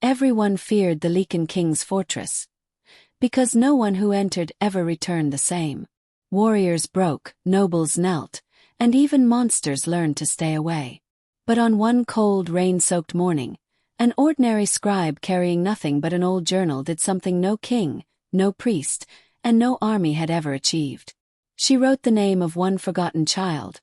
Everyone feared the Lycan King's fortress, because no one who entered ever returned the same. Warriors broke, nobles knelt, and even monsters learned to stay away. But on one cold, rain-soaked morning, an ordinary scribe carrying nothing but an old journal did something no king, no priest, and no army had ever achieved. She wrote the name of one forgotten child,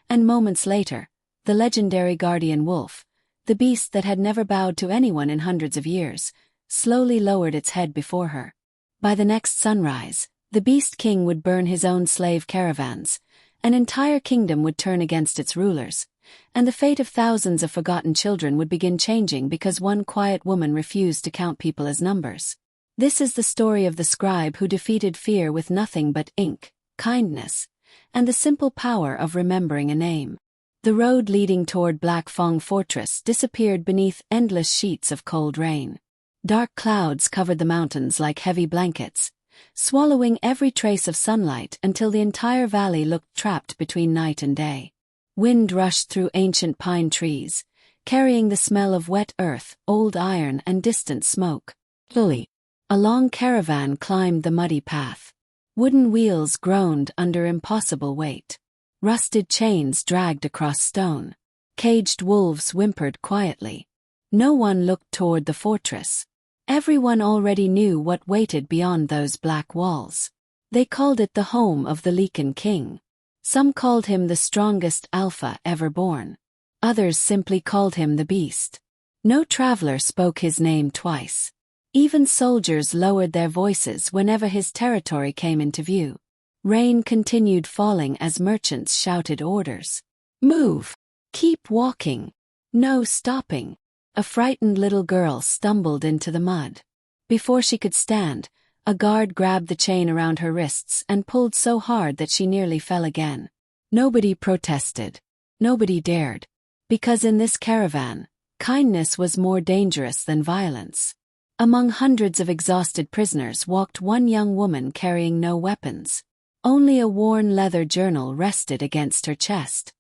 and moments later, the legendary guardian wolf, the beast that had never bowed to anyone in hundreds of years, slowly lowered its head before her. By the next sunrise, the Beast King would burn his own slave caravans, an entire kingdom would turn against its rulers, and the fate of thousands of forgotten children would begin changing because one quiet woman refused to count people as numbers. This is the story of the scribe who defeated fear with nothing but ink, kindness, and the simple power of remembering a name. The road leading toward Black Fong Fortress disappeared beneath endless sheets of cold rain. Dark clouds covered the mountains like heavy blankets, swallowing every trace of sunlight until the entire valley looked trapped between night and day. Wind rushed through ancient pine trees, carrying the smell of wet earth, old iron, and distant smoke. Slowly, a long caravan climbed the muddy path. Wooden wheels groaned under impossible weight. Rusted chains dragged across stone. Caged wolves whimpered quietly. No one looked toward the fortress. Everyone already knew what waited beyond those black walls. They called it the home of the Lycan King. Some called him the strongest alpha ever born. Others simply called him the Beast. No traveler spoke his name twice. Even soldiers lowered their voices whenever his territory came into view. Rain continued falling as merchants shouted orders. Move! Keep walking! No stopping! A frightened little girl stumbled into the mud. Before she could stand, a guard grabbed the chain around her wrists and pulled so hard that she nearly fell again. Nobody protested. Nobody dared. Because in this caravan, kindness was more dangerous than violence. Among hundreds of exhausted prisoners walked one young woman carrying no weapons. Only a worn leather journal rested against her chest.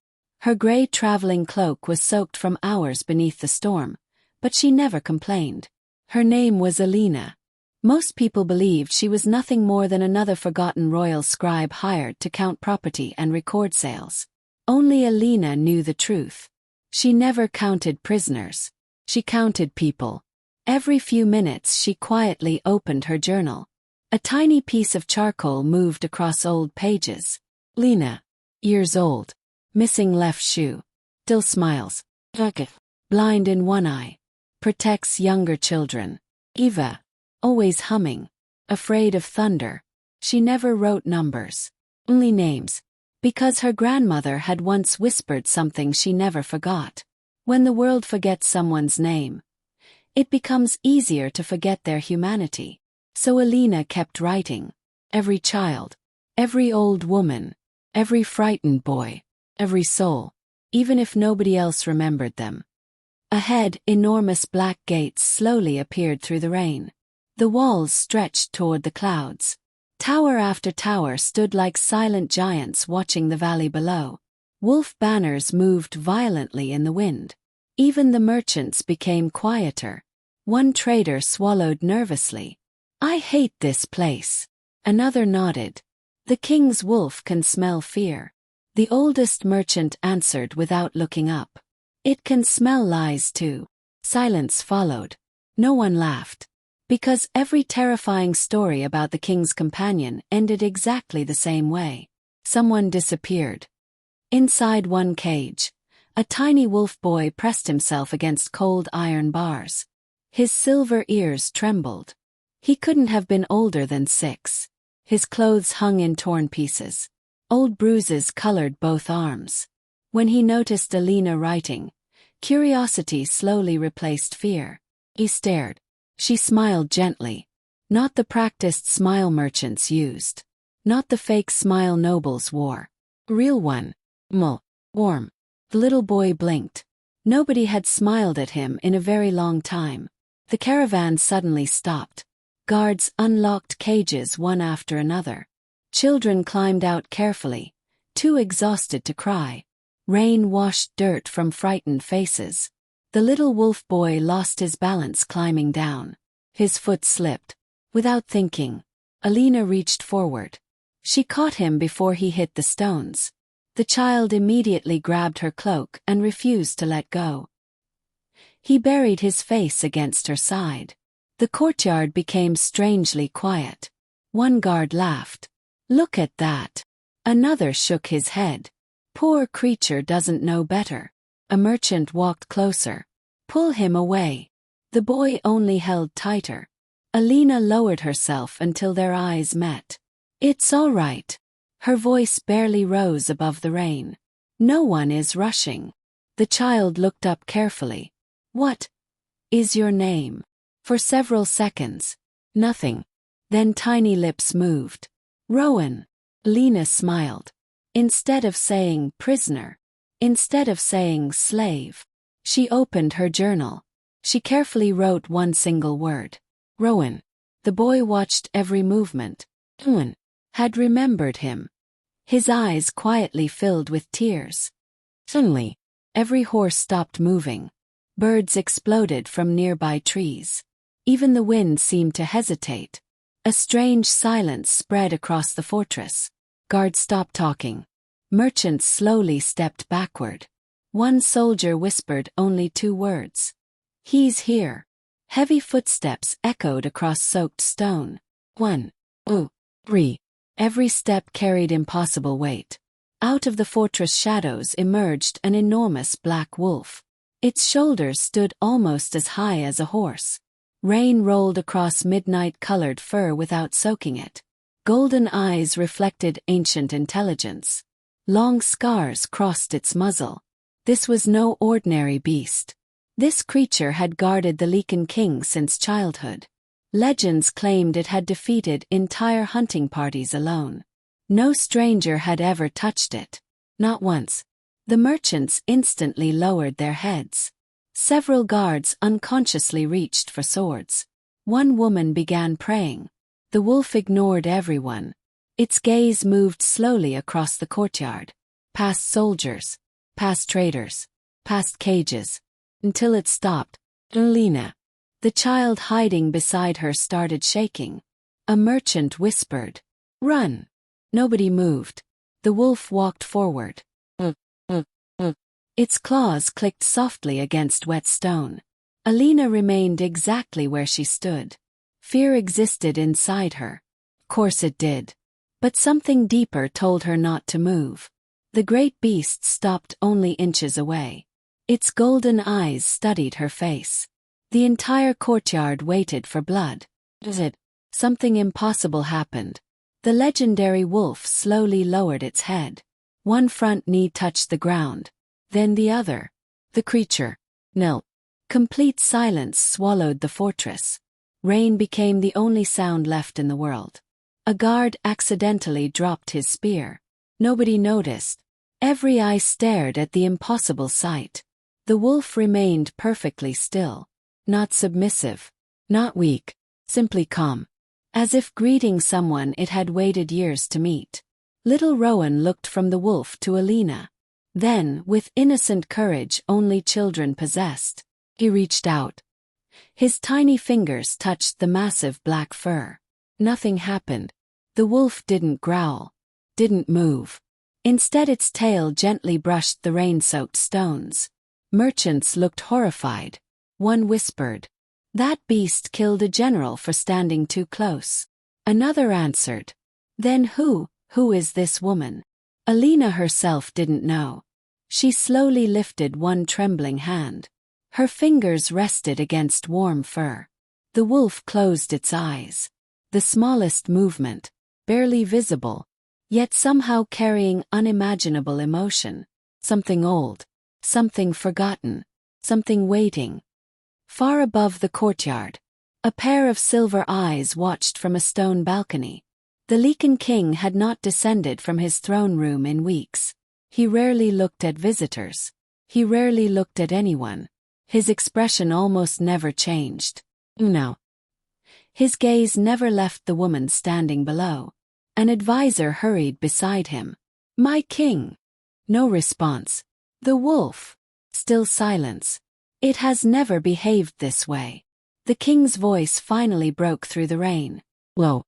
Her gray traveling cloak was soaked from hours beneath the storm, but she never complained. Her name was Alina. Most people believed she was nothing more than another forgotten royal scribe hired to count property and record sales. Only Alina knew the truth. She never counted prisoners. She counted people. Every few minutes she quietly opened her journal. A tiny piece of charcoal moved across old pages. Lena, years old, missing left shoe, still smiles, blind in one eye, protects younger children. Eva, always humming, afraid of thunder. She never wrote numbers, only names, because her grandmother had once whispered something she never forgot. When the world forgets someone's name, it becomes easier to forget their humanity. So Alina kept writing. Every child, every old woman, every frightened boy, every soul, even if nobody else remembered them. Ahead, enormous black gates slowly appeared through the rain. The walls stretched toward the clouds. Tower after tower stood like silent giants watching the valley below. Wolf banners moved violently in the wind. Even the merchants became quieter. One trader swallowed nervously. I hate this place. Another nodded. The king's wolf can smell fear. The oldest merchant answered without looking up. It can smell lies too. Silence followed. No one laughed. Because every terrifying story about the king's companion ended exactly the same way. Someone disappeared. Inside one cage, a tiny wolf boy pressed himself against cold iron bars. His silver ears trembled. He couldn't have been older than 6. His clothes hung in torn pieces. Old bruises colored both arms. When he noticed Alina writing, curiosity slowly replaced fear. He stared. She smiled gently. Not the practiced smile merchants used. Not the fake smile nobles wore. Real one. Warm. The little boy blinked. Nobody had smiled at him in a very long time. The caravan suddenly stopped. Guards unlocked cages one after another. Children climbed out carefully, too exhausted to cry. Rain washed dirt from frightened faces. The little wolf boy lost his balance climbing down. His foot slipped. Without thinking, Alina reached forward. She caught him before he hit the stones. The child immediately grabbed her cloak and refused to let go. He buried his face against her side. The courtyard became strangely quiet. One guard laughed. "Look at that." Another shook his head. "Poor creature doesn't know better." A merchant walked closer. "Pull him away." The boy only held tighter. Alina lowered herself until their eyes met. "It's all right." Her voice barely rose above the rain. "No one is rushing." The child looked up carefully. "What is your name?" For several seconds, nothing. Then tiny lips moved. "Rowan." Alina smiled. Instead of saying prisoner, instead of saying slave, she opened her journal. She carefully wrote one single word. Rowan. The boy watched every movement. Rowan had remembered him. His eyes quietly filled with tears. Suddenly, every horse stopped moving. Birds exploded from nearby trees. Even the wind seemed to hesitate. A strange silence spread across the fortress. Guards stopped talking. Merchants slowly stepped backward. One soldier whispered only 2 words. "He's here." Heavy footsteps echoed across soaked stone. 1, 2, 3. Every step carried impossible weight. Out of the fortress shadows emerged an enormous black wolf. Its shoulders stood almost as high as a horse. Rain rolled across midnight-colored fur without soaking it. Golden eyes reflected ancient intelligence. Long scars crossed its muzzle. This was no ordinary beast. This creature had guarded the Lycan King since childhood. Legends claimed it had defeated entire hunting parties alone. No stranger had ever touched it. Not once. The merchants instantly lowered their heads. Several guards unconsciously reached for swords. One woman began praying. The wolf ignored everyone. Its gaze moved slowly across the courtyard, past soldiers, past traders, past cages, until it stopped. Alina. The child hiding beside her started shaking. A merchant whispered, "Run." Nobody moved. The wolf walked forward. Its claws clicked softly against wet stone. Alina remained exactly where she stood. Fear existed inside her. Of course it did. But something deeper told her not to move. The great beast stopped only inches away. Its golden eyes studied her face. The entire courtyard waited for blood. Something impossible happened. The legendary wolf slowly lowered its head. One front knee touched the ground. Then the other. The creature knelt. Complete silence swallowed the fortress. Rain became the only sound left in the world. A guard accidentally dropped his spear. Nobody noticed. Every eye stared at the impossible sight. The wolf remained perfectly still. Not submissive. Not weak. Simply calm. As if greeting someone it had waited years to meet. Little Rowan looked from the wolf to Alina. Then, with innocent courage only children possessed, he reached out. His tiny fingers touched the massive black fur. Nothing happened. The wolf didn't growl. Didn't move. Instead its tail gently brushed the rain-soaked stones. Merchants looked horrified. One whispered, "That beast killed a general for standing too close." Another answered, "Then who is this woman?" Alina herself didn't know. She slowly lifted one trembling hand. Her fingers rested against warm fur. The wolf closed its eyes. The smallest movement, barely visible, yet somehow carrying unimaginable emotion. Something old, something forgotten, something waiting. Far above the courtyard, a pair of silver eyes watched from a stone balcony. The Lycan King had not descended from his throne room in weeks. He rarely looked at visitors. He rarely looked at anyone. His expression almost never changed. No. His gaze never left the woman standing below. An advisor hurried beside him. "My king." No response. The wolf. Still silence. It has never behaved this way. The king's voice finally broke through the rain. Low.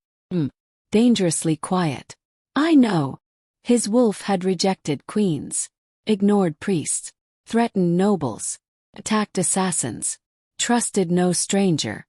Dangerously quiet. I know. His wolf had rejected queens, ignored priests, threatened nobles, attacked assassins, trusted no stranger.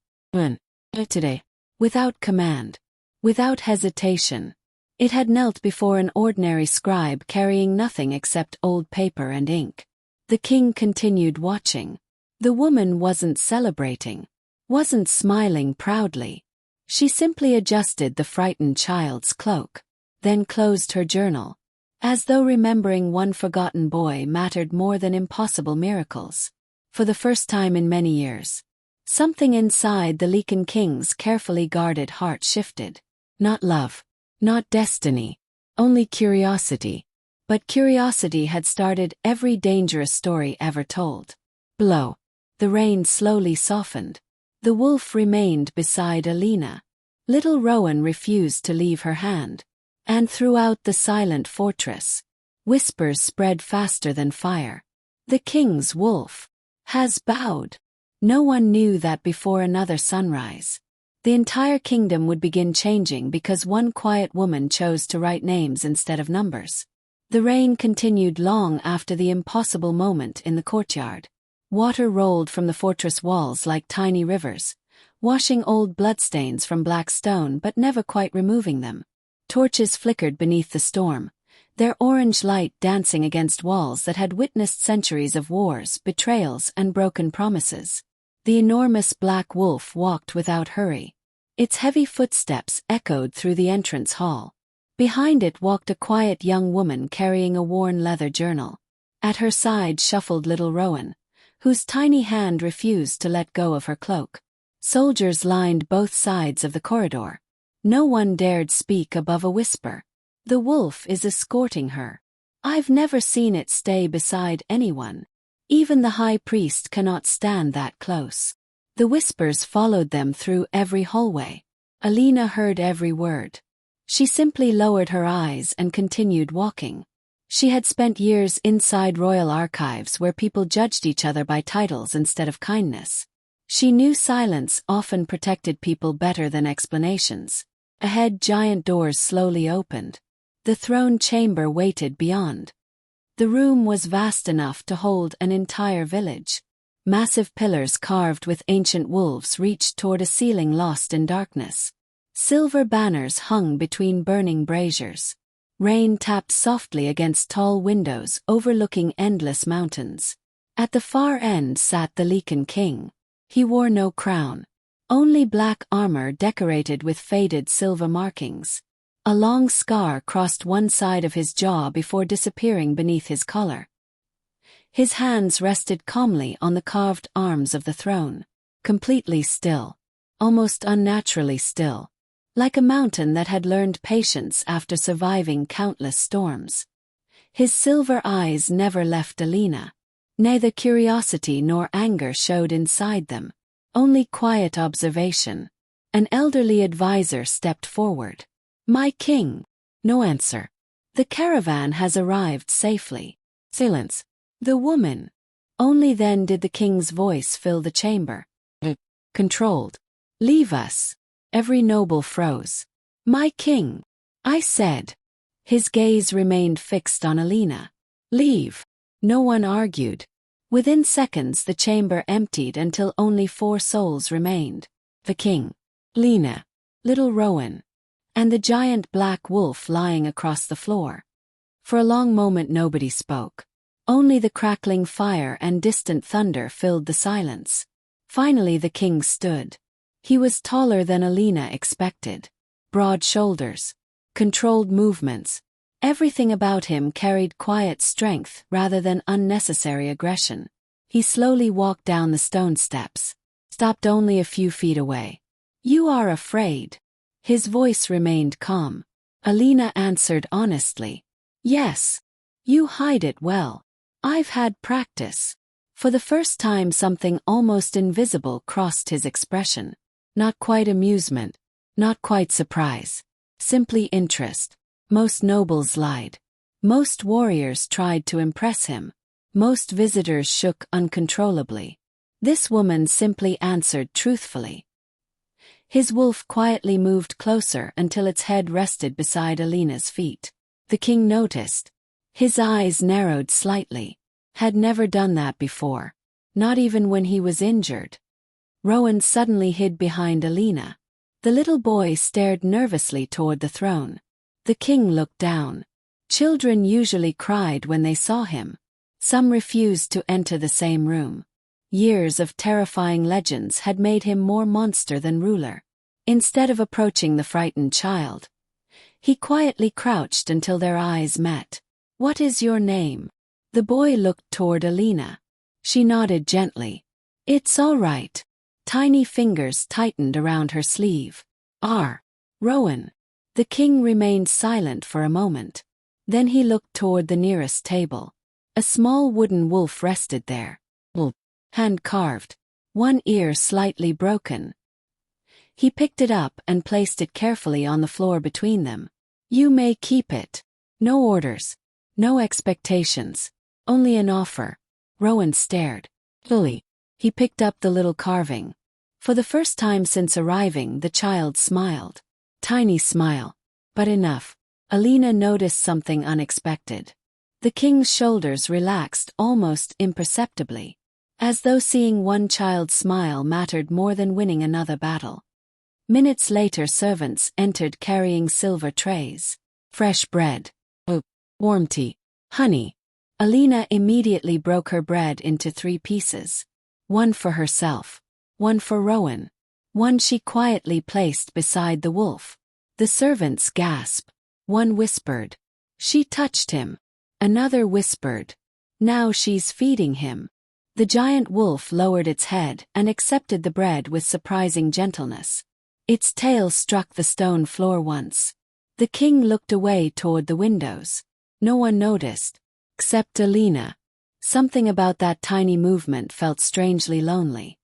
Today, without command, without hesitation, it had knelt before an ordinary scribe carrying nothing except old paper and ink. The king continued watching. The woman wasn't celebrating, wasn't smiling proudly. She simply adjusted the frightened child's cloak, then closed her journal, as though remembering one forgotten boy mattered more than impossible miracles. For the first time in many years, something inside the Lycan King's carefully guarded heart shifted. Not love, not destiny, only curiosity. But curiosity had started every dangerous story ever told. Below, the rain slowly softened. The wolf remained beside Alina. Little Rowan refused to leave her hand. And throughout the silent fortress, whispers spread faster than fire. The king's wolf has bowed. No one knew that before another sunrise, the entire kingdom would begin changing because one quiet woman chose to write names instead of numbers. The rain continued long after the impossible moment in the courtyard. Water rolled from the fortress walls like tiny rivers, washing old bloodstains from black stone but never quite removing them. Torches flickered beneath the storm, their orange light dancing against walls that had witnessed centuries of wars, betrayals, and broken promises. The enormous black wolf walked without hurry. Its heavy footsteps echoed through the entrance hall. Behind it walked a quiet young woman carrying a worn leather journal. At her side shuffled little Rowan, whose tiny hand refused to let go of her cloak. Soldiers lined both sides of the corridor. No one dared speak above a whisper. The wolf is escorting her. I've never seen it stay beside anyone. Even the high priest cannot stand that close. The whispers followed them through every hallway. Alina heard every word. She simply lowered her eyes and continued walking. She had spent years inside royal archives where people judged each other by titles instead of kindness. She knew silence often protected people better than explanations. Ahead, giant doors slowly opened. The throne chamber waited beyond. The room was vast enough to hold an entire village. Massive pillars carved with ancient wolves reached toward a ceiling lost in darkness. Silver banners hung between burning braziers. Rain tapped softly against tall windows overlooking endless mountains. At the far end sat the Lycan King. He wore no crown, only black armor decorated with faded silver markings. A long scar crossed one side of his jaw before disappearing beneath his collar. His hands rested calmly on the carved arms of the throne, completely still, almost unnaturally still, like a mountain that had learned patience after surviving countless storms. His silver eyes never left Alina. Neither curiosity nor anger showed inside them, only quiet observation. An elderly advisor stepped forward. "My king." No answer. "The caravan has arrived safely." Silence. The woman. Only then did the king's voice fill the chamber. Controlled. "Leave us." Every noble froze. "My king," I said. His gaze remained fixed on Alina. "Leave." No one argued. Within seconds the chamber emptied until only 4 souls remained. The king, Lena, little Rowan, and the giant black wolf lying across the floor. For a long moment nobody spoke. Only the crackling fire and distant thunder filled the silence. Finally the king stood. He was taller than Alina expected. Broad shoulders, controlled movements. Everything about him carried quiet strength rather than unnecessary aggression. He slowly walked down the stone steps, stopped only a few feet away. "You are afraid." His voice remained calm. Alina answered honestly. "Yes. You hide it well. I've had practice." For the first time something almost invisible crossed his expression. Not quite amusement, not quite surprise. Simply interest. Most nobles lied. Most warriors tried to impress him. Most visitors shook uncontrollably. This woman simply answered truthfully. His wolf quietly moved closer until its head rested beside Alina's feet. The king noticed. His eyes narrowed slightly. Had never done that before. Not even when he was injured. Rowan suddenly hid behind Alina. The little boy stared nervously toward the throne. The king looked down. Children usually cried when they saw him. Some refused to enter the same room. Years of terrifying legends had made him more monster than ruler. Instead of approaching the frightened child, he quietly crouched until their eyes met. "What is your name?" The boy looked toward Alina. She nodded gently. "It's all right." Tiny fingers tightened around her sleeve. Rowan." The king remained silent for a moment. Then he looked toward the nearest table. A small wooden wolf rested there. Hand-carved. One ear slightly broken. He picked it up and placed it carefully on the floor between them. "You may keep it. No orders. No expectations. Only an offer." Rowan stared. He picked up the little carving. For the first time since arriving, the child smiled. Tiny smile. But enough. Alina noticed something unexpected. The king's shoulders relaxed almost imperceptibly, as though seeing one child smile mattered more than winning another battle. Minutes later, servants entered carrying silver trays. Fresh bread. Warm tea. Honey. Alina immediately broke her bread into 3 pieces. One for herself. One for Rowan. One she quietly placed beside the wolf. The servants gasped. One whispered, "She touched him." Another whispered, "Now she's feeding him." The giant wolf lowered its head and accepted the bread with surprising gentleness. Its tail struck the stone floor once. The king looked away toward the windows. No one noticed, except Alina. Something about that tiny movement felt strangely lonely.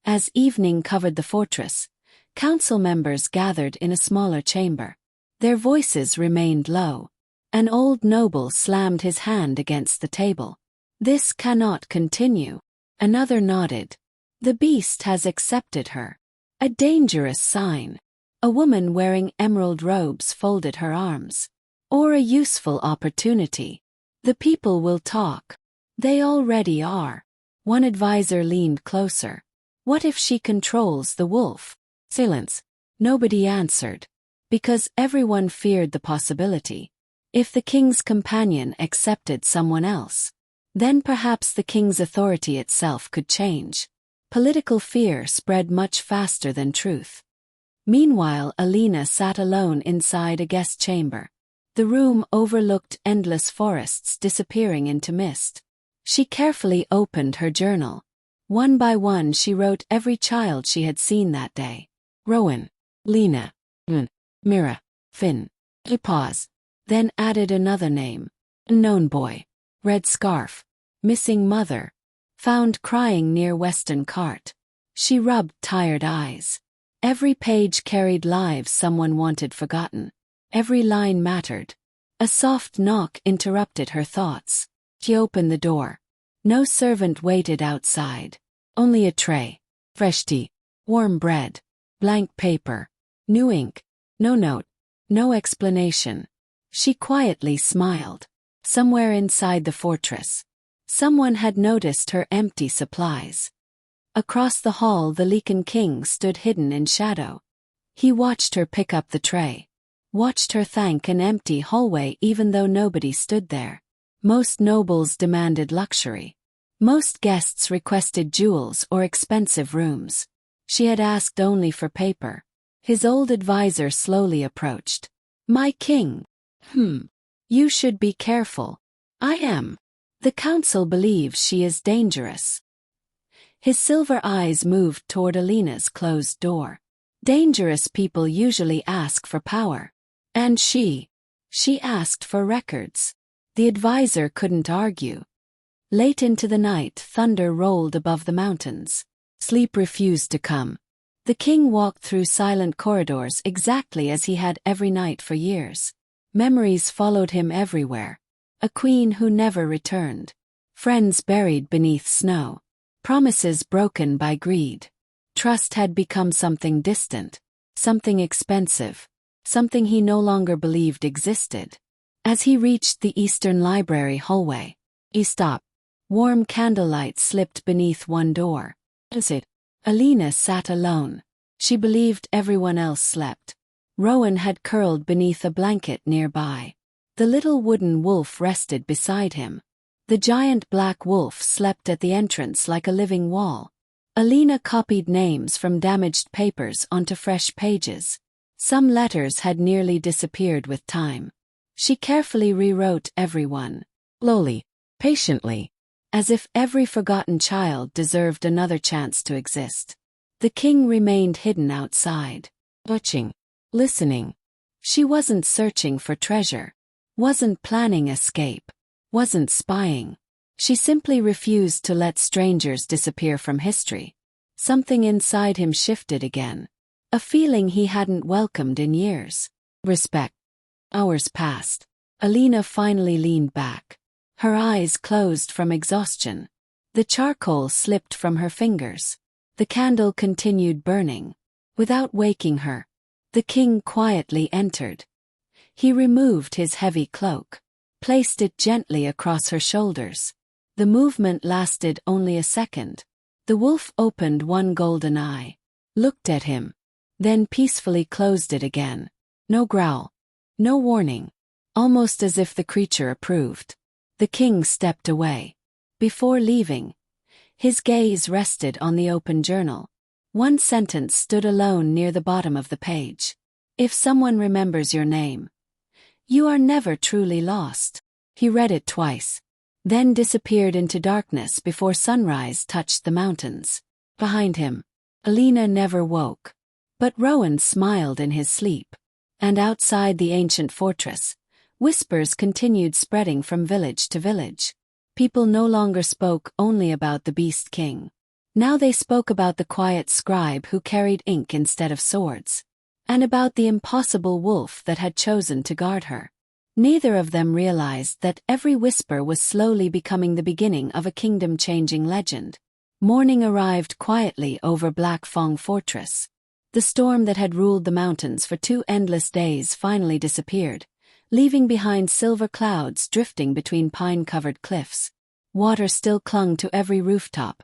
As evening covered the fortress, council members gathered in a smaller chamber. Their voices remained low. An old noble slammed his hand against the table. "This cannot continue." Another nodded. "The beast has accepted her." A dangerous sign. A woman wearing emerald robes folded her arms. "Or a useful opportunity. The people will talk. They already are." One advisor leaned closer. "What if she controls the wolf?" Silence. Nobody answered. Because everyone feared the possibility. If the king's companion accepted someone else, then perhaps the king's authority itself could change. Political fear spread much faster than truth. Meanwhile, Alina sat alone inside a guest chamber. The room overlooked endless forests disappearing into mist. She carefully opened her journal. One by one she wrote every child she had seen that day. Rowan, Lena, Mira, Finn. He paused, then added another name. Unknown boy. Red scarf. Missing mother. Found crying near Western cart. She rubbed tired eyes. Every page carried lives someone wanted forgotten. Every line mattered. A soft knock interrupted her thoughts. She opened the door. No servant waited outside. Only a tray. Fresh tea. Warm bread. Blank paper. New ink. No note. No explanation. She quietly smiled. Somewhere inside the fortress, someone had noticed her empty supplies. Across the hall, the Lycan King stood hidden in shadow. He watched her pick up the tray. Watched her thank an empty hallway even though nobody stood there. Most nobles demanded luxury. Most guests requested jewels or expensive rooms. She had asked only for paper. His old advisor slowly approached. "My king. You should be careful." "I am. The council believes she is dangerous." His silver eyes moved toward Alina's closed door. Dangerous people usually ask for power. And she asked for records. The advisor couldn't argue. Late into the night, thunder rolled above the mountains. Sleep refused to come. The king walked through silent corridors exactly as he had every night for years. Memories followed him everywhere. A queen who never returned. Friends buried beneath snow. Promises broken by greed. Trust had become something distant, something expensive, something he no longer believed existed. As he reached the Eastern Library hallway, he stopped. Warm candlelight slipped beneath one door. Is it? Alina sat alone. She believed everyone else slept. Rowan had curled beneath a blanket nearby. The little wooden wolf rested beside him. The giant black wolf slept at the entrance like a living wall. Alina copied names from damaged papers onto fresh pages. Some letters had nearly disappeared with time. She carefully rewrote everyone. Slowly, patiently, as if every forgotten child deserved another chance to exist. The king remained hidden outside, watching, listening. She wasn't searching for treasure, wasn't planning escape, wasn't spying. She simply refused to let strangers disappear from history. Something inside him shifted again, a feeling he hadn't welcomed in years. Respect. Hours passed. Alina finally leaned back. Her eyes closed from exhaustion. The charcoal slipped from her fingers. The candle continued burning. Without waking her, the king quietly entered. He removed his heavy cloak, placed it gently across her shoulders. The movement lasted only a second. The wolf opened one golden eye, looked at him, then peacefully closed it again. No growl, no warning, almost as if the creature approved. The king stepped away. Before leaving, his gaze rested on the open journal. One sentence stood alone near the bottom of the page. If someone remembers your name, you are never truly lost. He read it twice, then disappeared into darkness before sunrise touched the mountains. Behind him, Alina never woke. But Rowan smiled in his sleep. And outside the ancient fortress, whispers continued spreading from village to village. People no longer spoke only about the Beast King. Now they spoke about the quiet scribe who carried ink instead of swords, and about the impossible wolf that had chosen to guard her. Neither of them realized that every whisper was slowly becoming the beginning of a kingdom-changing legend. Morning arrived quietly over Black Fong Fortress. The storm that had ruled the mountains for 2 endless days finally disappeared, leaving behind silver clouds drifting between pine-covered cliffs. Water still clung to every rooftop,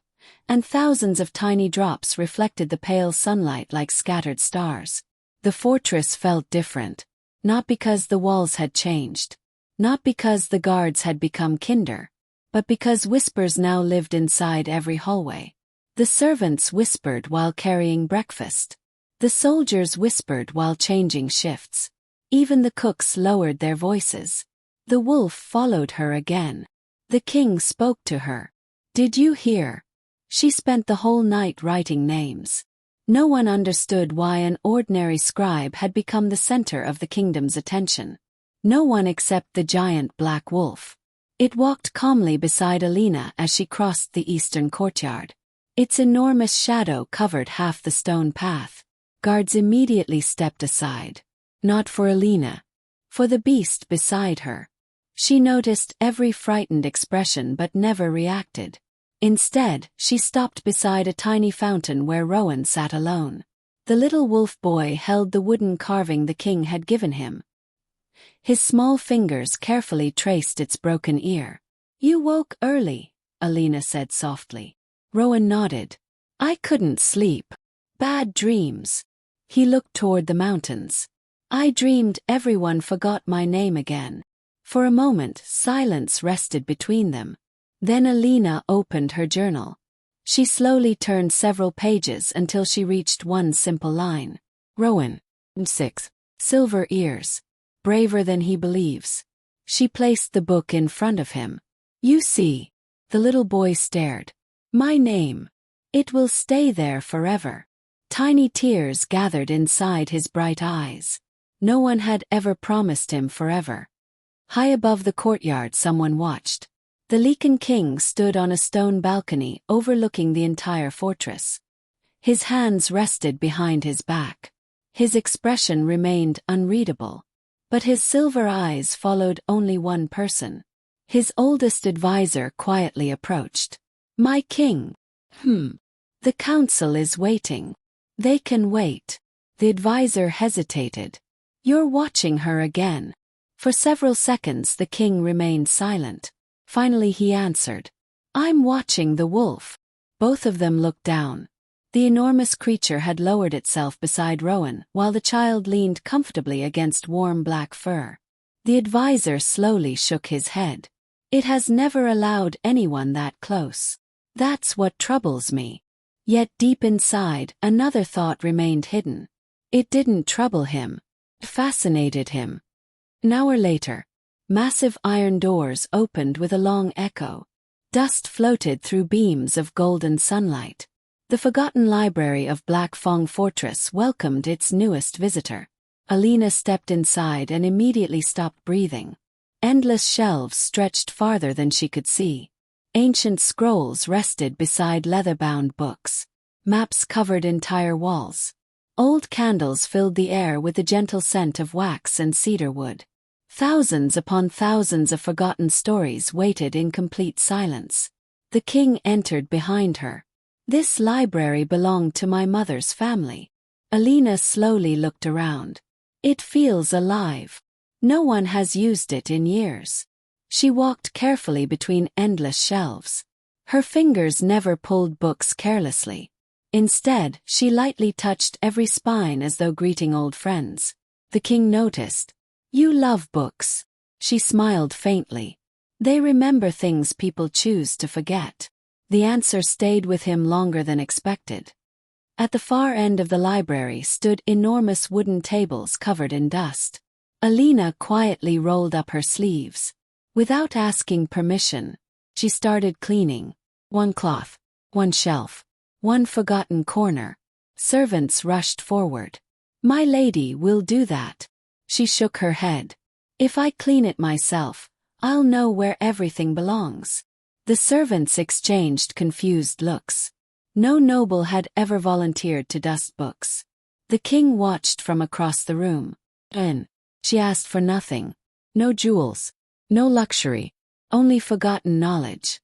and thousands of tiny drops reflected the pale sunlight like scattered stars. The fortress felt different, not because the walls had changed, not because the guards had become kinder, but because whispers now lived inside every hallway. The servants whispered while carrying breakfast. The soldiers whispered while changing shifts. Even the cooks lowered their voices. The wolf followed her again. The king spoke to her. Did you hear? She spent the whole night writing names. No one understood why an ordinary scribe had become the center of the kingdom's attention. No one except the giant black wolf. It walked calmly beside Alina as she crossed the eastern courtyard. Its enormous shadow covered half the stone path. Guards immediately stepped aside. Not for Alina. For the beast beside her. She noticed every frightened expression but never reacted. Instead, she stopped beside a tiny fountain where Rowan sat alone. The little wolf boy held the wooden carving the king had given him. His small fingers carefully traced its broken ear. You woke early, Alina said softly. Rowan nodded. I couldn't sleep. Bad dreams. He looked toward the mountains. I dreamed everyone forgot my name again. For a moment, silence rested between them. Then Alina opened her journal. She slowly turned several pages until she reached one simple line. Rowan. 6. Silver ears. Braver than he believes. She placed the book in front of him. You see. The little boy stared. My name. It will stay there forever. Tiny tears gathered inside his bright eyes. No one had ever promised him forever. High above the courtyard someone watched. The Lycan King stood on a stone balcony overlooking the entire fortress. His hands rested behind his back. His expression remained unreadable. But his silver eyes followed only one person. His oldest advisor quietly approached. My king. The council is waiting. They can wait. The advisor hesitated. You're watching her again. For several seconds the king remained silent. Finally he answered. I'm watching the wolf. Both of them looked down. The enormous creature had lowered itself beside Rowan, while the child leaned comfortably against warm black fur. The advisor slowly shook his head. It has never allowed anyone that close. That's what troubles me. Yet deep inside, another thought remained hidden. It didn't trouble him. It fascinated him. An hour later, massive iron doors opened with a long echo. Dust floated through beams of golden sunlight. The forgotten library of Black Fong Fortress welcomed its newest visitor. Alina stepped inside and immediately stopped breathing. Endless shelves stretched farther than she could see. Ancient scrolls rested beside leather-bound books. Maps covered entire walls. Old candles filled the air with the gentle scent of wax and cedar wood. Thousands upon thousands of forgotten stories waited in complete silence. The king entered behind her. This library belonged to my mother's family. Alina slowly looked around. It feels alive. No one has used it in years. She walked carefully between endless shelves. Her fingers never pulled books carelessly. Instead, she lightly touched every spine as though greeting old friends. The king noticed. You love books. She smiled faintly. They remember things people choose to forget. The answer stayed with him longer than expected. At the far end of the library stood enormous wooden tables covered in dust. Alina quietly rolled up her sleeves. Without asking permission, she started cleaning. One cloth, one shelf, one forgotten corner. Servants rushed forward. My lady will do that. She shook her head. If I clean it myself, I'll know where everything belongs. The servants exchanged confused looks. No noble had ever volunteered to dust books. The king watched from across the room. She asked for nothing. No jewels. No luxury. Only forgotten knowledge.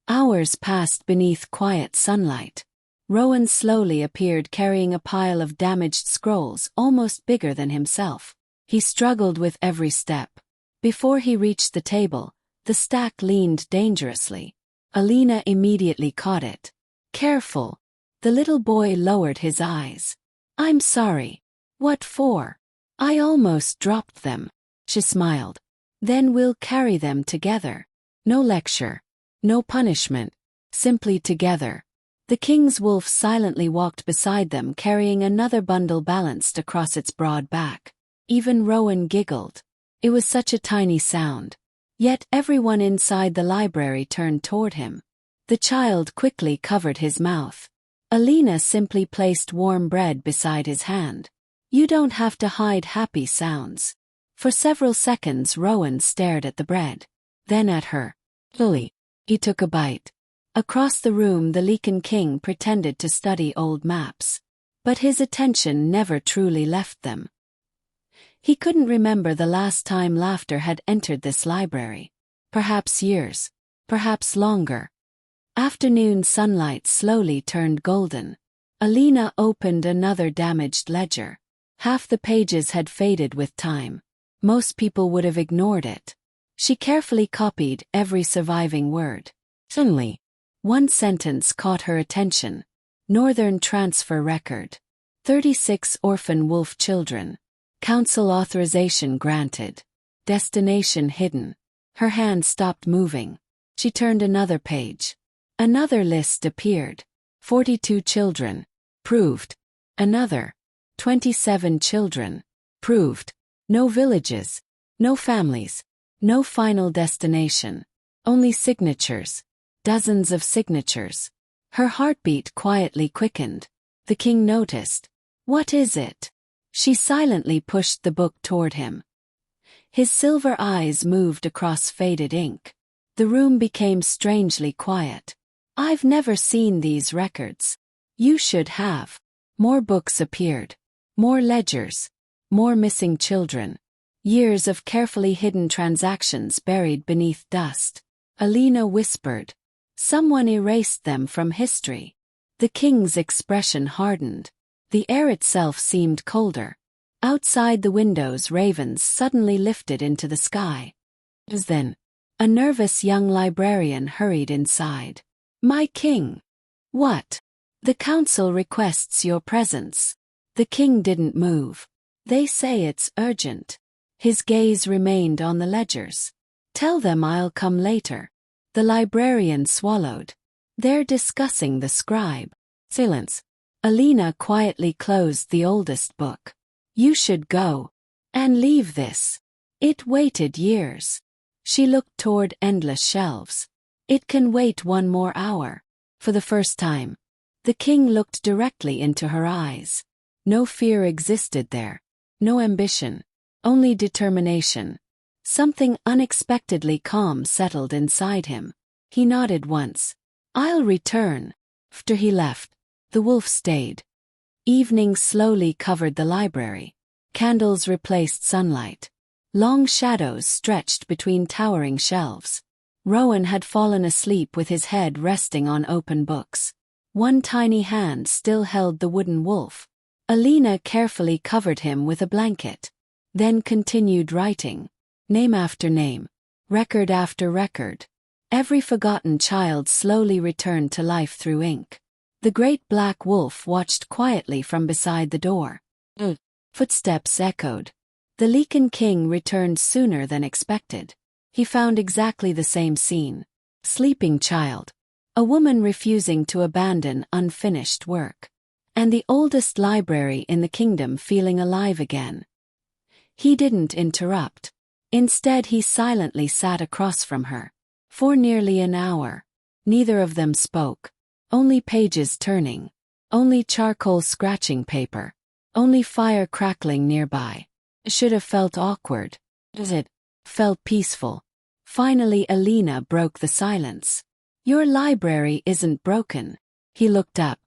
Hours passed beneath quiet sunlight. Rowan slowly appeared carrying a pile of damaged scrolls almost bigger than himself. He struggled with every step. Before he reached the table, the stack leaned dangerously. Alina immediately caught it. Careful. The little boy lowered his eyes. I'm sorry. What for? I almost dropped them. She smiled. Then we'll carry them together. No lecture. No punishment. Simply together. The king's wolf silently walked beside them carrying another bundle balanced across its broad back. Even Rowan giggled. It was such a tiny sound. Yet everyone inside the library turned toward him. The child quickly covered his mouth. Alina simply placed warm bread beside his hand. You don't have to hide happy sounds. For several seconds Rowan stared at the bread. Then at her. Lily. He took a bite. Across the room the Lycan King pretended to study old maps. But his attention never truly left them. He couldn't remember the last time laughter had entered this library. Perhaps years. Perhaps longer. Afternoon sunlight slowly turned golden. Alina opened another damaged ledger. Half the pages had faded with time. Most people would have ignored it. She carefully copied every surviving word. Suddenly, one sentence caught her attention. Northern Transfer Record. 36 orphan wolf children. Council authorization granted. Destination hidden. Her hand stopped moving. She turned another page. Another list appeared. 42 children. Proved. Another. 27 children. Proved. No villages. No families. No final destination. Only signatures. Dozens of signatures. Her heartbeat quietly quickened. The king noticed. What is it? She silently pushed the book toward him. His silver eyes moved across faded ink. The room became strangely quiet. I've never seen these records. You should have. More books appeared. More ledgers. More missing children. Years of carefully hidden transactions buried beneath dust. Alina whispered. Someone erased them from history. The king's expression hardened. The air itself seemed colder. Outside the windows, ravens suddenly lifted into the sky. Then, a nervous young librarian hurried inside. "My king!" "What?" "The council requests your presence." The king didn't move. "They say it's urgent." His gaze remained on the ledgers. "Tell them I'll come later." The librarian swallowed. "They're discussing the Scribe." Silence. Alina quietly closed the oldest book. "You should go. And leave this. It waited years." She looked toward endless shelves. "It can wait one more hour." For the first time, the king looked directly into her eyes. No fear existed there. No ambition. Only determination. Something unexpectedly calm settled inside him. He nodded once. "I'll return." After he left, the wolf stayed. Evening slowly covered the library. Candles replaced sunlight. Long shadows stretched between towering shelves. Rowan had fallen asleep with his head resting on open books. One tiny hand still held the wooden wolf. Alina carefully covered him with a blanket. Then continued writing. Name after name. Record after record. Every forgotten child slowly returned to life through ink. The great black wolf watched quietly from beside the door. Footsteps echoed. The Lycan King returned sooner than expected. He found exactly the same scene. Sleeping child. A woman refusing to abandon unfinished work. And the oldest library in the kingdom feeling alive again. He didn't interrupt. Instead, he silently sat across from her. For nearly an hour. Neither of them spoke. Only pages turning. Only charcoal scratching paper. Only fire crackling nearby. It should have felt awkward. It felt peaceful. Finally, Alina broke the silence. "Your library isn't broken." He looked up.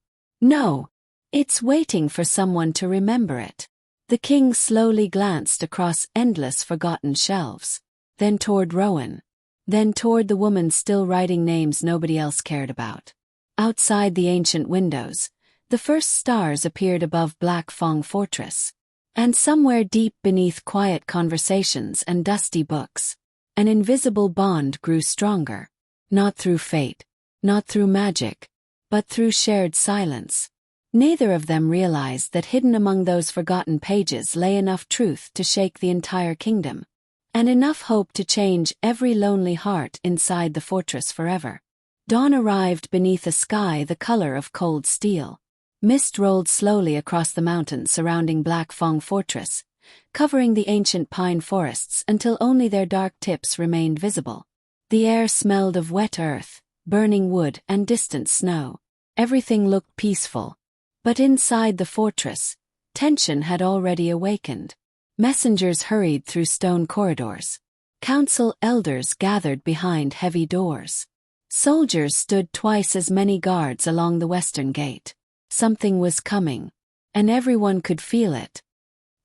"No. It's waiting for someone to remember it." The king slowly glanced across endless forgotten shelves. Then toward Rowan. Then toward the woman still writing names nobody else cared about. Outside the ancient windows, the first stars appeared above Black Fong Fortress. And somewhere deep beneath quiet conversations and dusty books, an invisible bond grew stronger. Not through fate, not through magic, but through shared silence. Neither of them realized that hidden among those forgotten pages lay enough truth to shake the entire kingdom. And enough hope to change every lonely heart inside the fortress forever. Dawn arrived beneath a sky the color of cold steel. Mist rolled slowly across the mountains surrounding Black Fong Fortress, covering the ancient pine forests until only their dark tips remained visible. The air smelled of wet earth, burning wood, and distant snow. Everything looked peaceful. But inside the fortress, tension had already awakened. Messengers hurried through stone corridors. Council elders gathered behind heavy doors. Soldiers stood twice as many guards along the western gate. Something was coming, and everyone could feel it.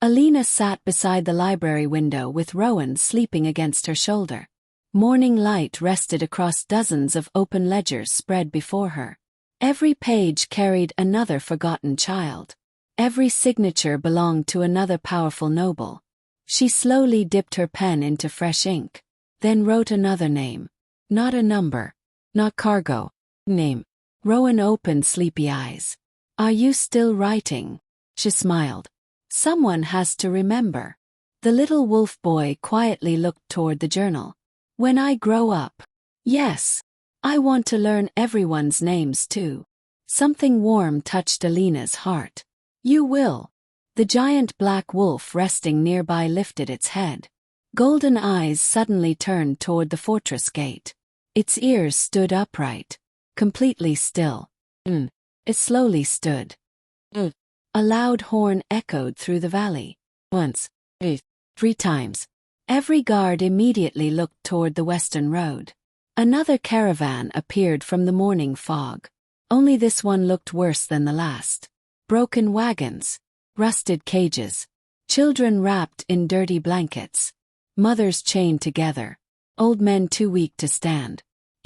Alina sat beside the library window with Rowan sleeping against her shoulder. Morning light rested across dozens of open ledgers spread before her. Every page carried another forgotten child. Every signature belonged to another powerful noble. She slowly dipped her pen into fresh ink, then wrote another name. Not a number. Not cargo. Name. Rowan opened sleepy eyes. "Are you still writing?" She smiled. "Someone has to remember." The little wolf boy quietly looked toward the journal. "When I grow up. Yes. I want to learn everyone's names too." Something warm touched Alina's heart. "You will." The giant black wolf resting nearby lifted its head. Golden eyes suddenly turned toward the fortress gate. Its ears stood upright, completely still. It slowly stood. A loud horn echoed through the valley. Once. 3 times. Every guard immediately looked toward the western road. Another caravan appeared from the morning fog. Only this one looked worse than the last. Broken wagons. Rusted cages. Children wrapped in dirty blankets. Mothers chained together. Old men too weak to stand.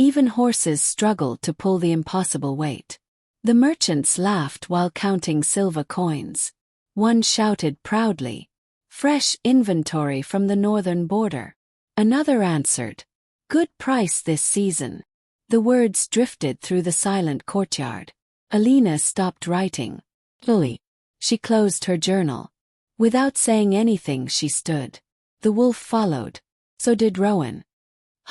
Even horses struggled to pull the impossible weight. The merchants laughed while counting silver coins. One shouted proudly, "Fresh inventory from the northern border." Another answered, "Good price this season." The words drifted through the silent courtyard. Alina stopped writing. Slowly, she closed her journal. Without saying anything, she stood. The wolf followed. So did Rowan.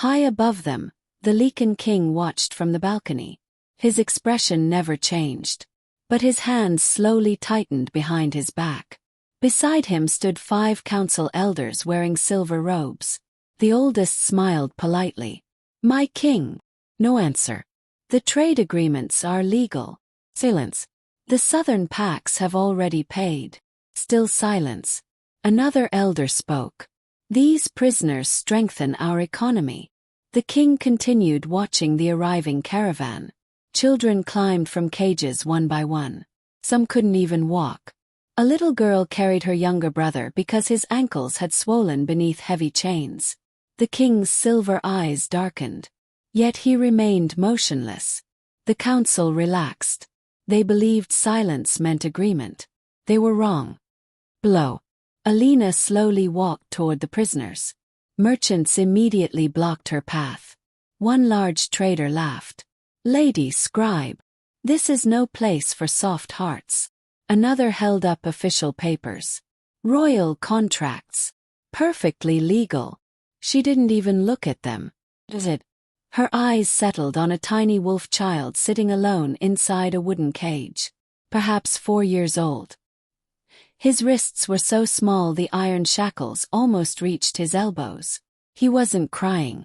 High above them, the Lycan King watched from the balcony. His expression never changed. But his hands slowly tightened behind his back. Beside him stood 5 council elders wearing silver robes. The oldest smiled politely. "My king." No answer. "The trade agreements are legal." Silence. "The southern packs have already paid." Still silence. Another elder spoke. "These prisoners strengthen our economy." The king continued watching the arriving caravan. Children climbed from cages one by one. Some couldn't even walk. A little girl carried her younger brother because his ankles had swollen beneath heavy chains. The king's silver eyes darkened. Yet he remained motionless. The council relaxed. They believed silence meant agreement. They were wrong. Below, Alina slowly walked toward the prisoners. Merchants immediately blocked her path. One large trader laughed. "Lady Scribe, this is no place for soft hearts." Another held up official papers. "Royal contracts. Perfectly legal." She didn't even look at them. Does it? Her eyes settled on a tiny wolf child sitting alone inside a wooden cage. Perhaps 4 years old. His wrists were so small the iron shackles almost reached his elbows. He wasn't crying.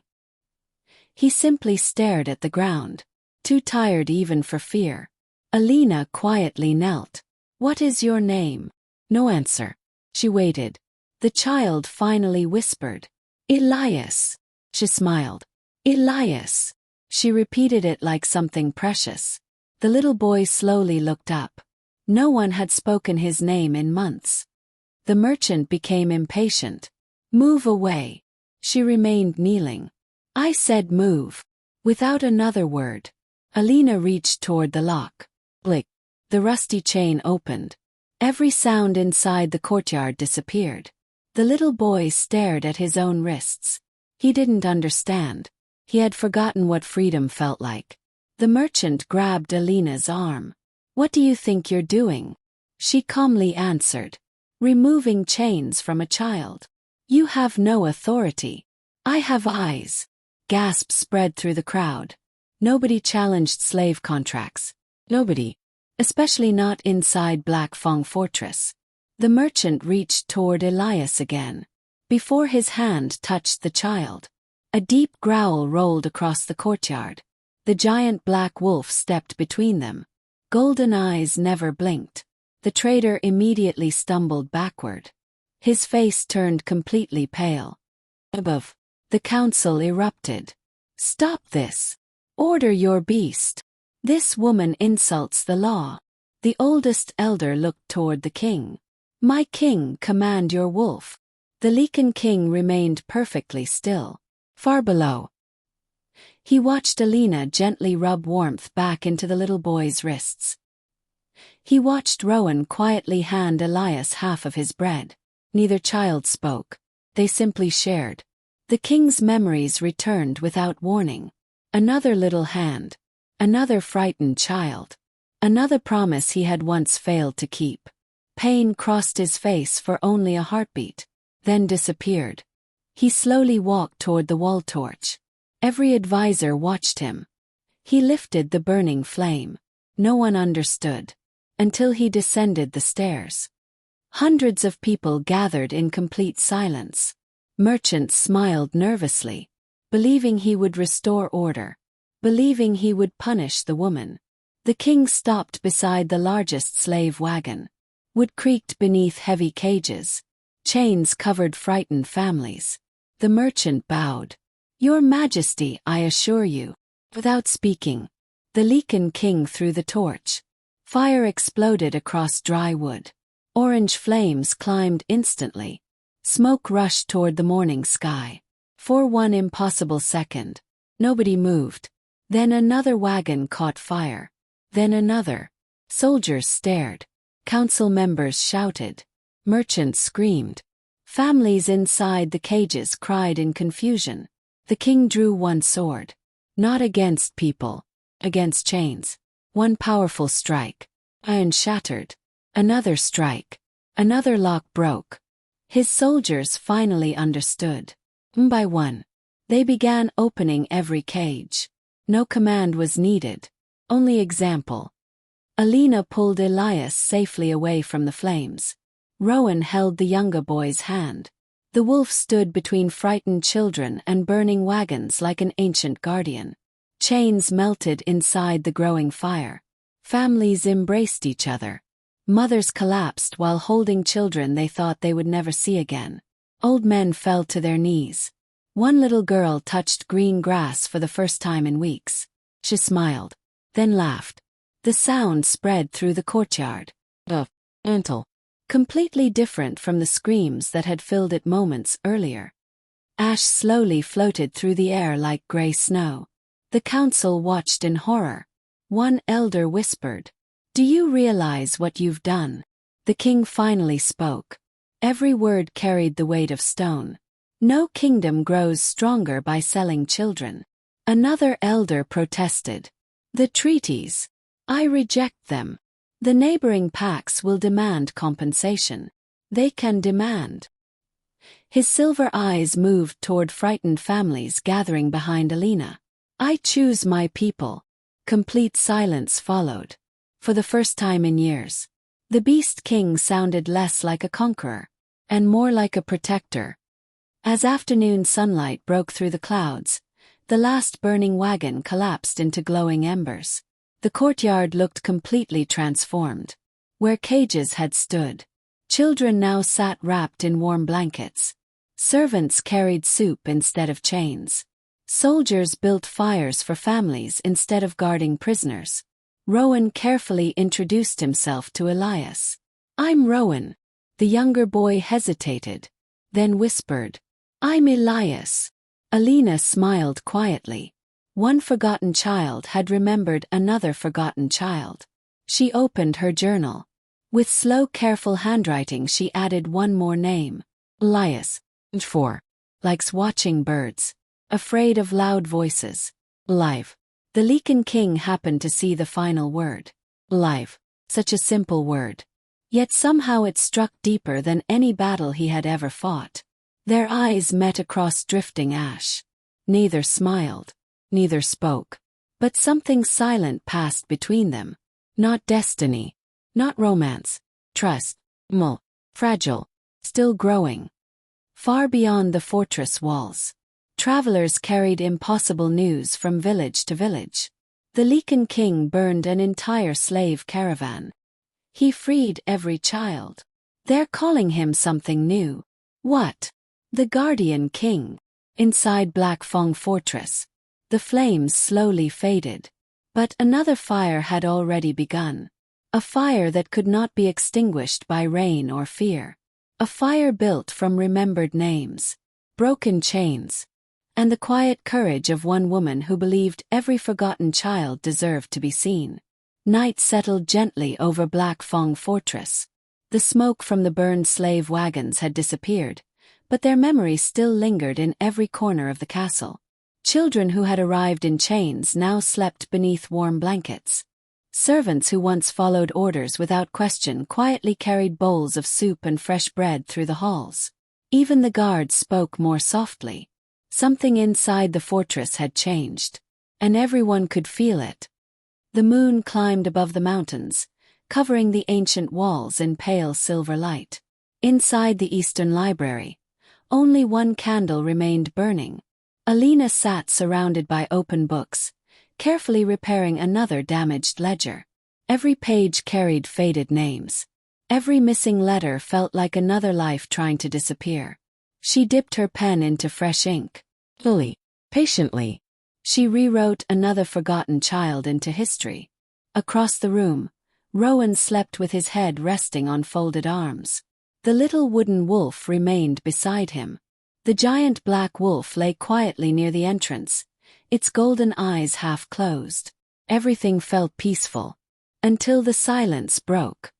He simply stared at the ground, too tired even for fear. Alina quietly knelt. "What is your name?" No answer. She waited. The child finally whispered, "Elias." She smiled. "Elias." She repeated it like something precious. The little boy slowly looked up. No one had spoken his name in months. The merchant became impatient. "Move away." She remained kneeling. "I said move." Without another word, Alina reached toward the lock. Click. The rusty chain opened. Every sound inside the courtyard disappeared. The little boy stared at his own wrists. He didn't understand. He had forgotten what freedom felt like. The merchant grabbed Alina's arm. "What do you think you're doing?" She calmly answered. "Removing chains from a child. You have no authority." "I have eyes." Gasps spread through the crowd. Nobody challenged slave contracts. Nobody. Especially not inside Black Fong Fortress. The merchant reached toward Elias again. Before his hand touched the child, a deep growl rolled across the courtyard. The giant black wolf stepped between them. Golden eyes never blinked. The trader immediately stumbled backward. His face turned completely pale. Above, the council erupted. "Stop this. Order your beast. This woman insults the law." The oldest elder looked toward the king. "My king, command your wolf." The Lycan King remained perfectly still. Far below, he watched Alina gently rub warmth back into the little boy's wrists. He watched Rowan quietly hand Elias half of his bread. Neither child spoke. They simply shared. The king's memories returned without warning. Another little hand. Another frightened child. Another promise he had once failed to keep. Pain crossed his face for only a heartbeat, then disappeared. He slowly walked toward the wall torch. Every advisor watched him. He lifted the burning flame. No one understood. Until he descended the stairs. Hundreds of people gathered in complete silence. Merchants smiled nervously, believing he would restore order, believing he would punish the woman. The king stopped beside the largest slave wagon. Wood creaked beneath heavy cages. Chains covered frightened families. The merchant bowed. "Your Majesty, I assure you." Without speaking, the Lycan King threw the torch. Fire exploded across dry wood. Orange flames climbed instantly. Smoke rushed toward the morning sky. For one impossible second, nobody moved. Then another wagon caught fire. Then another. Soldiers stared. Council members shouted. Merchants screamed. Families inside the cages cried in confusion. The king drew one sword. Not against people. Against chains. One powerful strike. Iron shattered. Another strike. Another lock broke. His soldiers finally understood. One by one. They began opening every cage. No command was needed. Only example. Alina pulled Elias safely away from the flames. Rowan held the younger boy's hand. The wolf stood between frightened children and burning wagons like an ancient guardian. Chains melted inside the growing fire. Families embraced each other. Mothers collapsed while holding children they thought they would never see again. Old men fell to their knees. One little girl touched green grass for the first time in weeks. She smiled, then laughed. The sound spread through the courtyard. Gentle. Completely different from the screams that had filled it moments earlier. Ash slowly floated through the air like gray snow. The council watched in horror. One elder whispered, "Do you realize what you've done?" The king finally spoke. Every word carried the weight of stone. No kingdom grows stronger by selling children. Another elder protested. "The treaties. I reject them. The neighboring pacts will demand compensation. They can demand." His silver eyes moved toward frightened families gathering behind Alina. "I choose my people." Complete silence followed. For the first time in years, the Beast King sounded less like a conqueror, and more like a protector. As afternoon sunlight broke through the clouds, the last burning wagon collapsed into glowing embers. The courtyard looked completely transformed. Where cages had stood, children now sat wrapped in warm blankets. Servants carried soup instead of chains. Soldiers built fires for families instead of guarding prisoners. Rowan carefully introduced himself to Elias. "I'm Rowan." The younger boy hesitated, then whispered, "I'm Elias." Alina smiled quietly. One forgotten child had remembered another forgotten child. She opened her journal. With slow, careful handwriting she added one more name. Elias. 4. Likes watching birds. Afraid of loud voices. Live. The Lycan King happened to see the final word. Live. Such a simple word. Yet somehow it struck deeper than any battle he had ever fought. Their eyes met across drifting ash. Neither smiled. Neither spoke. But something silent passed between them. Not destiny. Not romance. Trust. Fragile. Still growing. Far beyond the fortress walls, travelers carried impossible news from village to village. The Lycan King burned an entire slave caravan. He freed every child. They're calling him something new. What? The Guardian King. Inside Black Fong Fortress, the flames slowly faded. But another fire had already begun. A fire that could not be extinguished by rain or fear. A fire built from remembered names, broken chains, and the quiet courage of one woman who believed every forgotten child deserved to be seen. Night settled gently over Black Fong Fortress. The smoke from the burned slave wagons had disappeared, but their memory still lingered in every corner of the castle. Children who had arrived in chains now slept beneath warm blankets. Servants who once followed orders without question quietly carried bowls of soup and fresh bread through the halls. Even the guards spoke more softly. Something inside the fortress had changed, and everyone could feel it. The moon climbed above the mountains, covering the ancient walls in pale silver light. Inside the Eastern Library, only one candle remained burning. Alina sat surrounded by open books, carefully repairing another damaged ledger. Every page carried faded names. Every missing letter felt like another life trying to disappear. She dipped her pen into fresh ink. Slowly, patiently, she rewrote another forgotten child into history. Across the room, Rowan slept with his head resting on folded arms. The little wooden wolf remained beside him. The giant black wolf lay quietly near the entrance, its golden eyes half closed. Everything felt peaceful. Until the silence broke.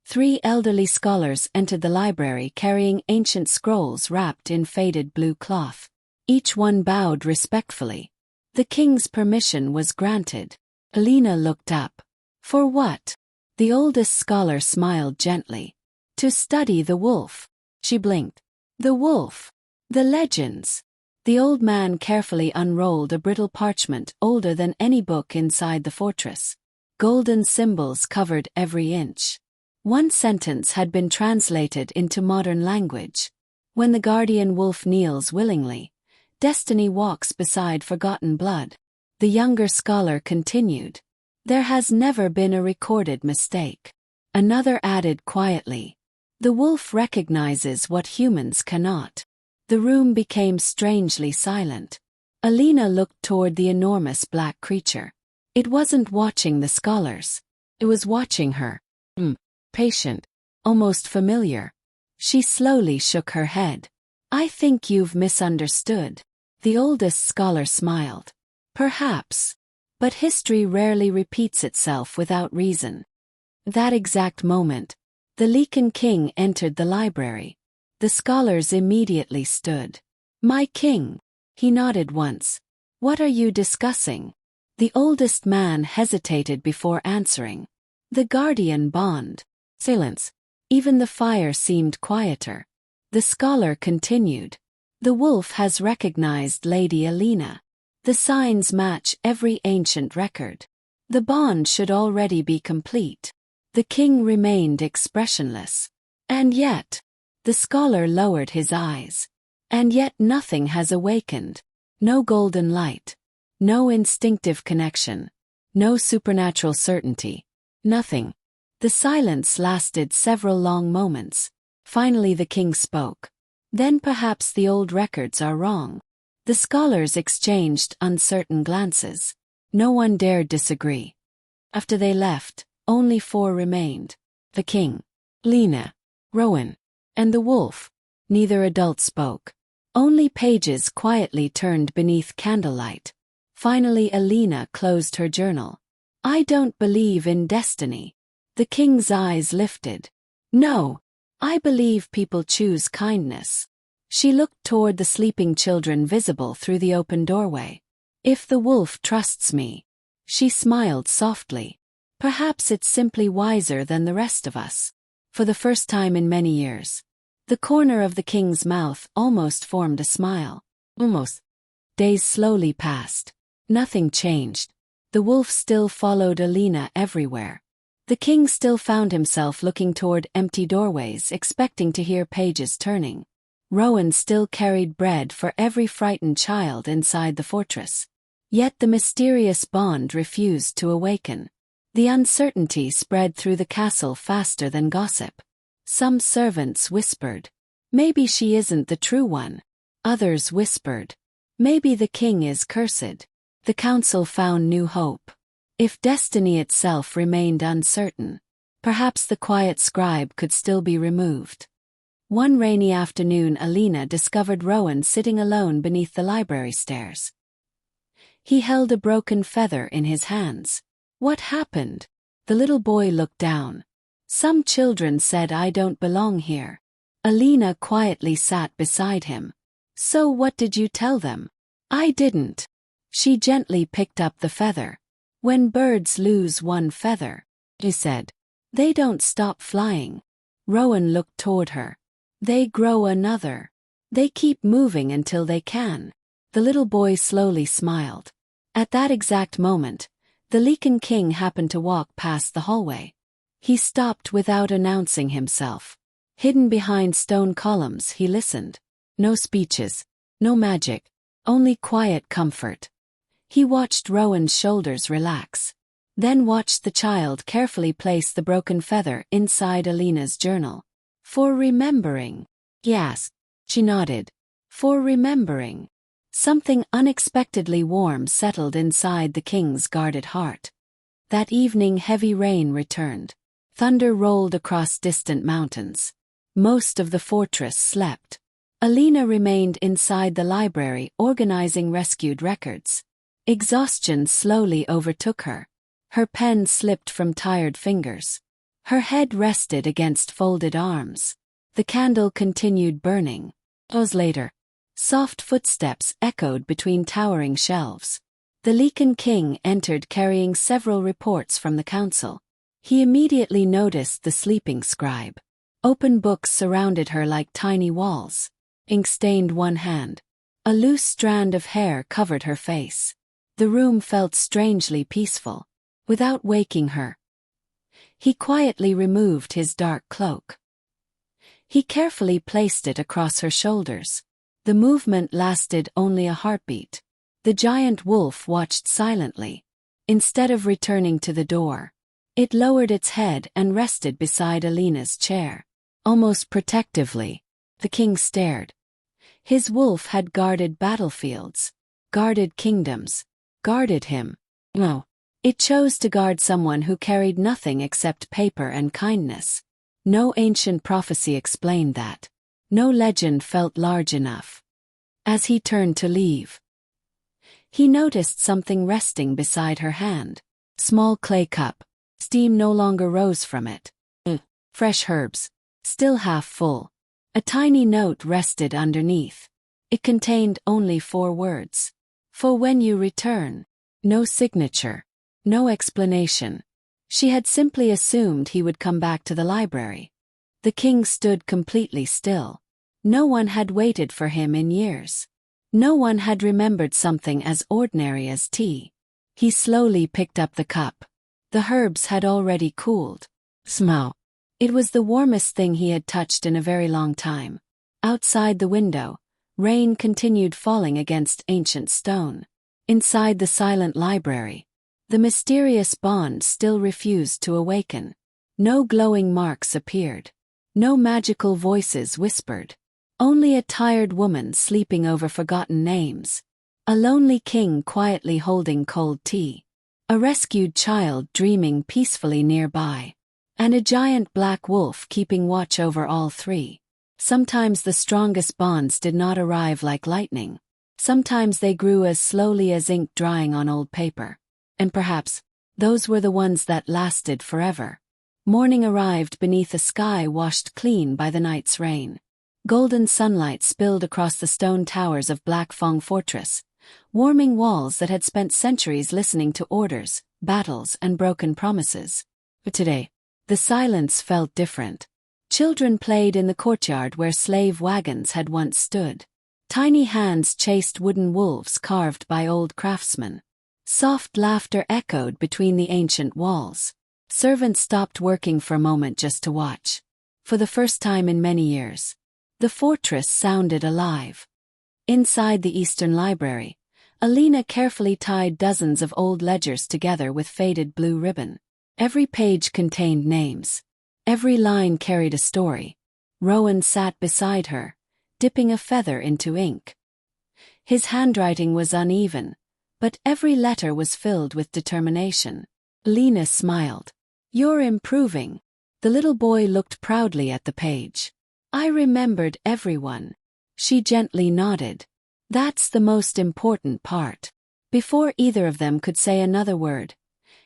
3 elderly scholars entered the library carrying ancient scrolls wrapped in faded blue cloth. Each one bowed respectfully. The king's permission was granted. Alina looked up. For what? The oldest scholar smiled gently. To study the wolf. She blinked. The wolf. The legends. The old man carefully unrolled a brittle parchment older than any book inside the fortress. Golden symbols covered every inch. One sentence had been translated into modern language. When the guardian wolf kneels willingly, destiny walks beside forgotten blood. The younger scholar continued. There has never been a recorded mistake. Another added quietly. The wolf recognizes what humans cannot. The room became strangely silent. Alina looked toward the enormous black creature. It wasn't watching the scholars. It was watching her. Patient. Almost familiar. She slowly shook her head. I think you've misunderstood. The oldest scholar smiled. Perhaps. But history rarely repeats itself without reason. That exact moment, the Lycan King entered the library. The scholars immediately stood. My king. He nodded once. What are you discussing? The oldest man hesitated before answering. The guardian bond. Silence. Even the fire seemed quieter. The scholar continued. The wolf has recognized Lady Alina. The signs match every ancient record. The bond should already be complete. The king remained expressionless. And yet, the scholar lowered his eyes. And yet nothing has awakened. No golden light. No instinctive connection. No supernatural certainty. Nothing. The silence lasted several long moments. Finally the king spoke. Then perhaps the old records are wrong. The scholars exchanged uncertain glances. No one dared disagree. After they left, only 4 remained. The king, Lena, Rowan, and the wolf. Neither adult spoke. Only pages quietly turned beneath candlelight. Finally Alina closed her journal. I don't believe in destiny. The king's eyes lifted. No, I believe people choose kindness. She looked toward the sleeping children visible through the open doorway. If the wolf trusts me. She smiled softly. Perhaps it's simply wiser than the rest of us. For the first time in many years. The corner of the king's mouth almost formed a smile. Almost. Days slowly passed. Nothing changed. The wolf still followed Alina everywhere. The king still found himself looking toward empty doorways, expecting to hear pages turning. Rowan still carried bread for every frightened child inside the fortress. Yet the mysterious bond refused to awaken. The uncertainty spread through the castle faster than gossip. Some servants whispered, maybe she isn't the true one. Others whispered, maybe the king is cursed. The council found new hope. If destiny itself remained uncertain, perhaps the quiet scribe could still be removed. One rainy afternoon Alina discovered Rowan sitting alone beneath the library stairs. He held a broken feather in his hands. What happened? The little boy looked down. Some children said I don't belong here. Alina quietly sat beside him. So what did you tell them? I didn't. She gently picked up the feather. When birds lose one feather, she said, they don't stop flying. Rowan looked toward her. They grow another. They keep moving until they can. The little boy slowly smiled. At that exact moment, the Lycan King happened to walk past the hallway. He stopped without announcing himself. Hidden behind stone columns he listened. No speeches, no magic, only quiet comfort. He watched Rowan's shoulders relax. Then watched the child carefully place the broken feather inside Alina's journal. For remembering, he asked. She nodded. For remembering. Something unexpectedly warm settled inside the king's guarded heart. That evening heavy rain returned. Thunder rolled across distant mountains. Most of the fortress slept. Alina remained inside the library organizing rescued records. Exhaustion slowly overtook her. Her pen slipped from tired fingers. Her head rested against folded arms. The candle continued burning. Hours later, soft footsteps echoed between towering shelves. The Lycan King entered carrying several reports from the council. He immediately noticed the sleeping scribe. Open books surrounded her like tiny walls. Ink stained one hand. A loose strand of hair covered her face. The room felt strangely peaceful. Without waking her, he quietly removed his dark cloak. He carefully placed it across her shoulders. The movement lasted only a heartbeat. The giant wolf watched silently. Instead of returning to the door, it lowered its head and rested beside Alina's chair. Almost protectively, the king stared. His wolf had guarded battlefields, guarded kingdoms, guarded him. No. It chose to guard someone who carried nothing except paper and kindness. No ancient prophecy explained that. No legend felt large enough. As he turned to leave, he noticed something resting beside her hand. Small clay cup. Steam no longer rose from it. Fresh herbs. Still half full. A tiny note rested underneath. It contained only 4 words. For when you return. No signature. No explanation. She had simply assumed he would come back to the library. The king stood completely still. No one had waited for him in years. No one had remembered something as ordinary as tea. He slowly picked up the cup. The herbs had already cooled. Smell. It was the warmest thing he had touched in a very long time. Outside the window, rain continued falling against ancient stone. Inside the silent library, the mysterious bond still refused to awaken. No glowing marks appeared. No magical voices whispered. Only a tired woman sleeping over forgotten names. A lonely king quietly holding cold tea. A rescued child dreaming peacefully nearby. And a giant black wolf keeping watch over all 3. Sometimes the strongest bonds did not arrive like lightning. Sometimes they grew as slowly as ink drying on old paper. And perhaps, those were the ones that lasted forever. Morning arrived beneath a sky washed clean by the night's rain. Golden sunlight spilled across the stone towers of Black Fong Fortress, warming walls that had spent centuries listening to orders, battles, and broken promises. But today, the silence felt different. Children played in the courtyard where slave wagons had once stood. Tiny hands chased wooden wolves carved by old craftsmen. Soft laughter echoed between the ancient walls. Servants stopped working for a moment just to watch. For the first time in many years, the fortress sounded alive. Inside the Eastern Library, Alina carefully tied dozens of old ledgers together with faded blue ribbon. Every page contained names. Every line carried a story. Rowan sat beside her, dipping a feather into ink. His handwriting was uneven, but every letter was filled with determination. Alina smiled. "You're improving." The little boy looked proudly at the page. "I remembered everyone." She gently nodded. "That's the most important part." Before either of them could say another word,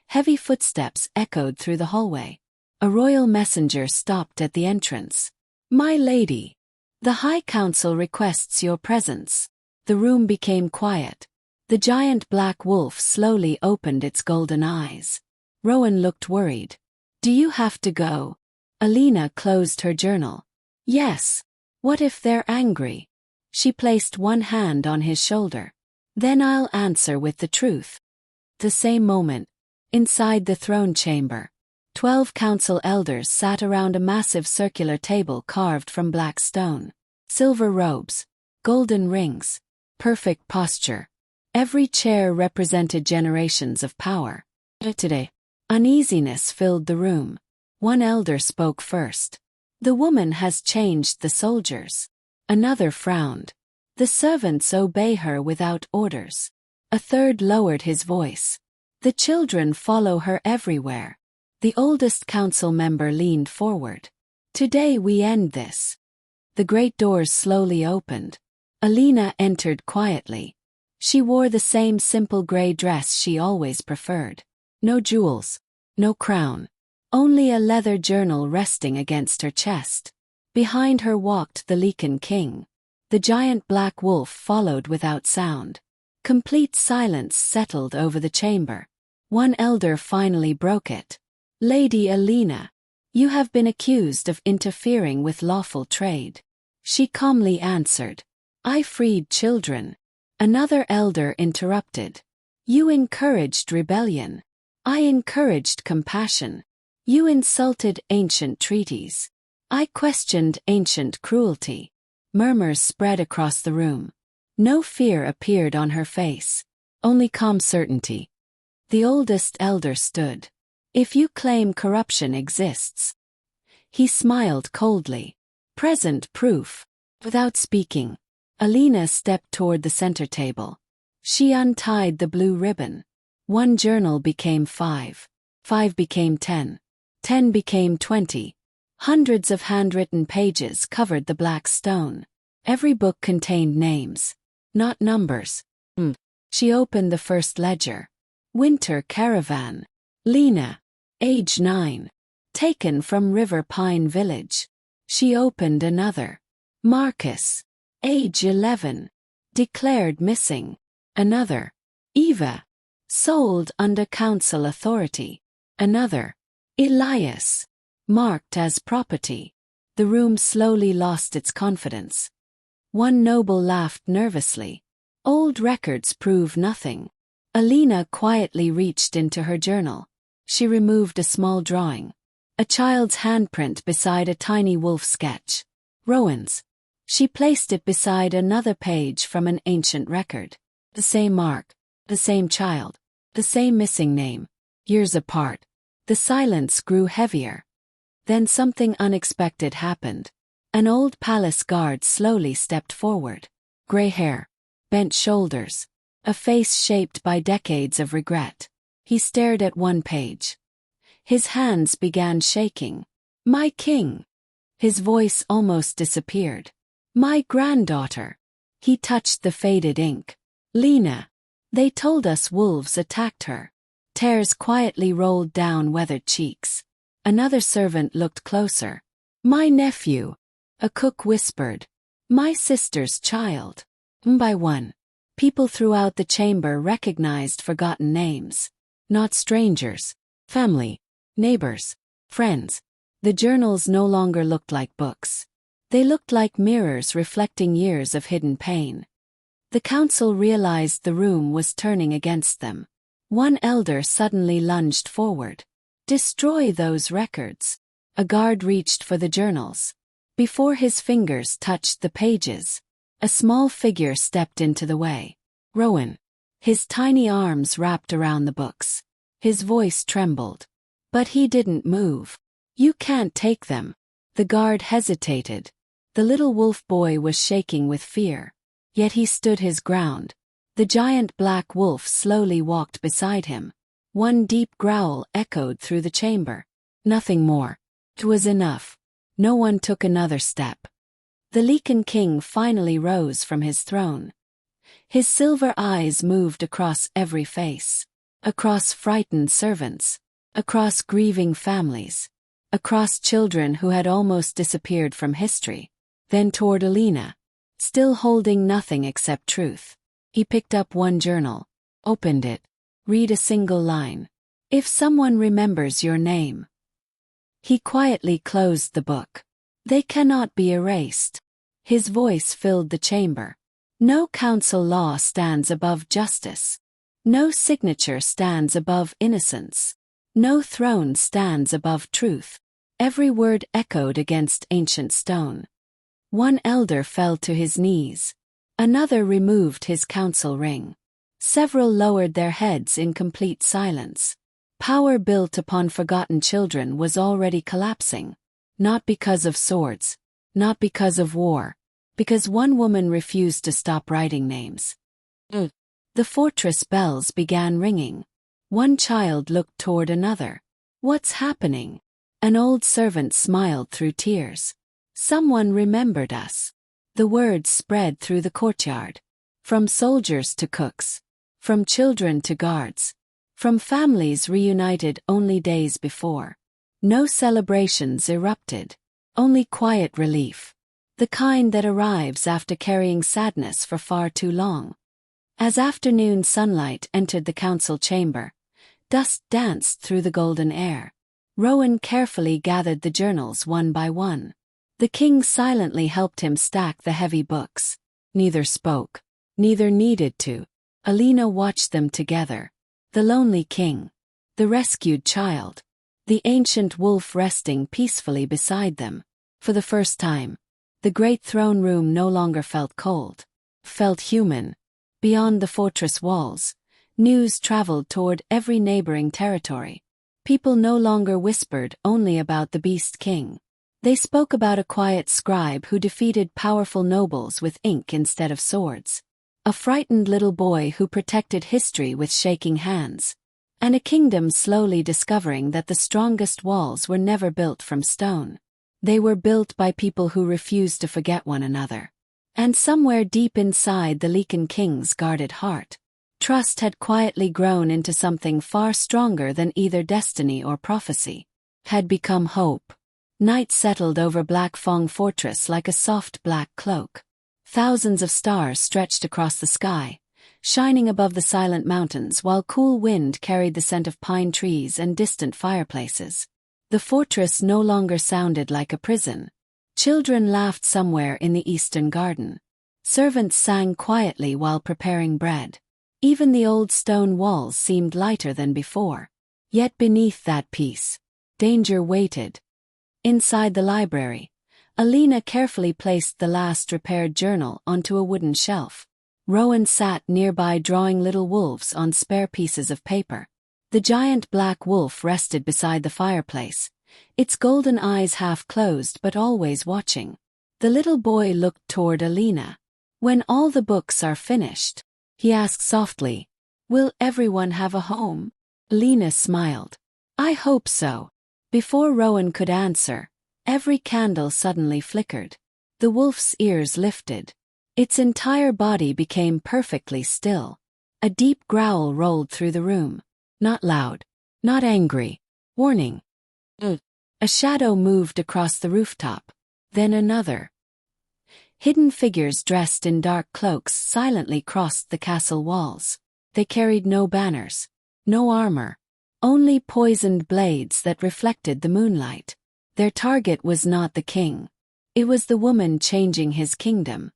heavy footsteps echoed through the hallway. A royal messenger stopped at the entrance. "My lady, the High Council requests your presence." The room became quiet. The giant black wolf slowly opened its golden eyes. Rowan looked worried. "Do you have to go?" Alina closed her journal. "Yes. What if they're angry?" She placed one hand on his shoulder. "Then I'll answer with the truth." The same moment, inside the throne chamber, 12 council elders sat around a massive circular table carved from black stone. Silver robes, golden rings, perfect posture. Every chair represented generations of power. Today, uneasiness filled the room. One elder spoke first. "The woman has changed the soldiers." Another frowned. "The servants obey her without orders." A third lowered his voice. "The children follow her everywhere." The oldest council member leaned forward. "Today we end this." The great doors slowly opened. Alina entered quietly. She wore the same simple gray dress she always preferred. No jewels, no crown. Only a leather journal resting against her chest. Behind her walked the Lycan King. The giant black wolf followed without sound. Complete silence settled over the chamber. One elder finally broke it. "Lady Alina, you have been accused of interfering with lawful trade." She calmly answered, "I freed children." Another elder interrupted. "You encouraged rebellion. I encouraged compassion. You insulted ancient treaties. I questioned ancient cruelty." Murmurs spread across the room. No fear appeared on her face. Only calm certainty. The oldest elder stood. "If you claim corruption exists." He smiled coldly. "Present proof." Without speaking, Alina stepped toward the center table. She untied the blue ribbon. 1 journal became 5. 5 became 10. 10 became 20. Hundreds of handwritten pages covered the black stone. Every book contained names, not numbers. She opened the first ledger. Winter Caravan. Lena, age 9. Taken from River Pine Village. She opened another. Marcus, age 11. Declared missing. Another. Eva. Sold under council authority. Another. Elias. Marked as property. The room slowly lost its confidence. One noble laughed nervously. "Old records prove nothing." Alina quietly reached into her journal. She removed a small drawing. A child's handprint beside a tiny wolf sketch. Rowan's. She placed it beside another page from an ancient record. The same mark. The same child. The same missing name. Years apart. The silence grew heavier. Then something unexpected happened. An old palace guard slowly stepped forward. Gray hair. Bent shoulders. A face shaped by decades of regret. He stared at one page. His hands began shaking. "My king." His voice almost disappeared. "My granddaughter." He touched the faded ink. "Lena. They told us wolves attacked her." Tears quietly rolled down weathered cheeks. Another servant looked closer. "My nephew." A cook whispered. "My sister's child." One by one, people throughout the chamber recognized forgotten names. Not strangers. Family. Neighbors. Friends. The journals no longer looked like books. They looked like mirrors reflecting years of hidden pain. The council realized the room was turning against them. One elder suddenly lunged forward. "Destroy those records." A guard reached for the journals. Before his fingers touched the pages, a small figure stepped into the way. Rowan. His tiny arms wrapped around the books. His voice trembled. But he didn't move. "You can't take them." The guard hesitated. The little wolf boy was shaking with fear. Yet he stood his ground. The giant black wolf slowly walked beside him. One deep growl echoed through the chamber. Nothing more. It was enough. No one took another step. The Lycan King finally rose from his throne. His silver eyes moved across every face. Across frightened servants. Across grieving families. Across children who had almost disappeared from history. Then toward Alina. Still holding nothing except truth. He picked up one journal. Opened it. Read a single line. "If someone remembers your name." He quietly closed the book. "They cannot be erased." His voice filled the chamber. No council law stands above justice. No signature stands above innocence. No throne stands above truth. Every word echoed against ancient stone. One elder fell to his knees. Another removed his council ring. Several lowered their heads in complete silence. Power built upon forgotten children was already collapsing. Not because of swords. Not because of war. Because one woman refused to stop writing names. The fortress bells began ringing. One child looked toward another. "What's happening?" An old servant smiled through tears. "Someone remembered us." The words spread through the courtyard. From soldiers to cooks. From children to guards. From families reunited only days before. No celebrations erupted. Only quiet relief. The kind that arrives after carrying sadness for far too long. As afternoon sunlight entered the council chamber, dust danced through the golden air. Rowan carefully gathered the journals one by one. The king silently helped him stack the heavy books. Neither spoke. Neither needed to. Alina watched them together. The lonely king. The rescued child. The ancient wolf resting peacefully beside them. For the first time, the great throne room no longer felt cold. Felt human. Beyond the fortress walls, news traveled toward every neighboring territory. People no longer whispered only about the Beast King. They spoke about a quiet scribe who defeated powerful nobles with ink instead of swords. A frightened little boy who protected history with shaking hands. And a kingdom slowly discovering that the strongest walls were never built from stone. They were built by people who refused to forget one another. And somewhere deep inside the Lycan King's guarded heart, trust had quietly grown into something far stronger than either destiny or prophecy. Had become hope. Night settled over Black Fong Fortress like a soft black cloak. Thousands of stars stretched across the sky, shining above the silent mountains while cool wind carried the scent of pine trees and distant fireplaces. The fortress no longer sounded like a prison. Children laughed somewhere in the eastern garden. Servants sang quietly while preparing bread. Even the old stone walls seemed lighter than before. Yet beneath that peace, danger waited. Inside the library, Alina carefully placed the last repaired journal onto a wooden shelf. Rowan sat nearby drawing little wolves on spare pieces of paper. The giant black wolf rested beside the fireplace, its golden eyes half closed but always watching. The little boy looked toward Alina. "When all the books are finished," he asked softly, "will everyone have a home?" Alina smiled. "I hope so." Before Rowan could answer, every candle suddenly flickered. The wolf's ears lifted. Its entire body became perfectly still. A deep growl rolled through the room. Not loud. Not angry. Warning. A shadow moved across the rooftop. Then another. Hidden figures dressed in dark cloaks silently crossed the castle walls. They carried no banners. No armor. Only poisoned blades that reflected the moonlight. Their target was not the king. It was the woman changing his kingdom.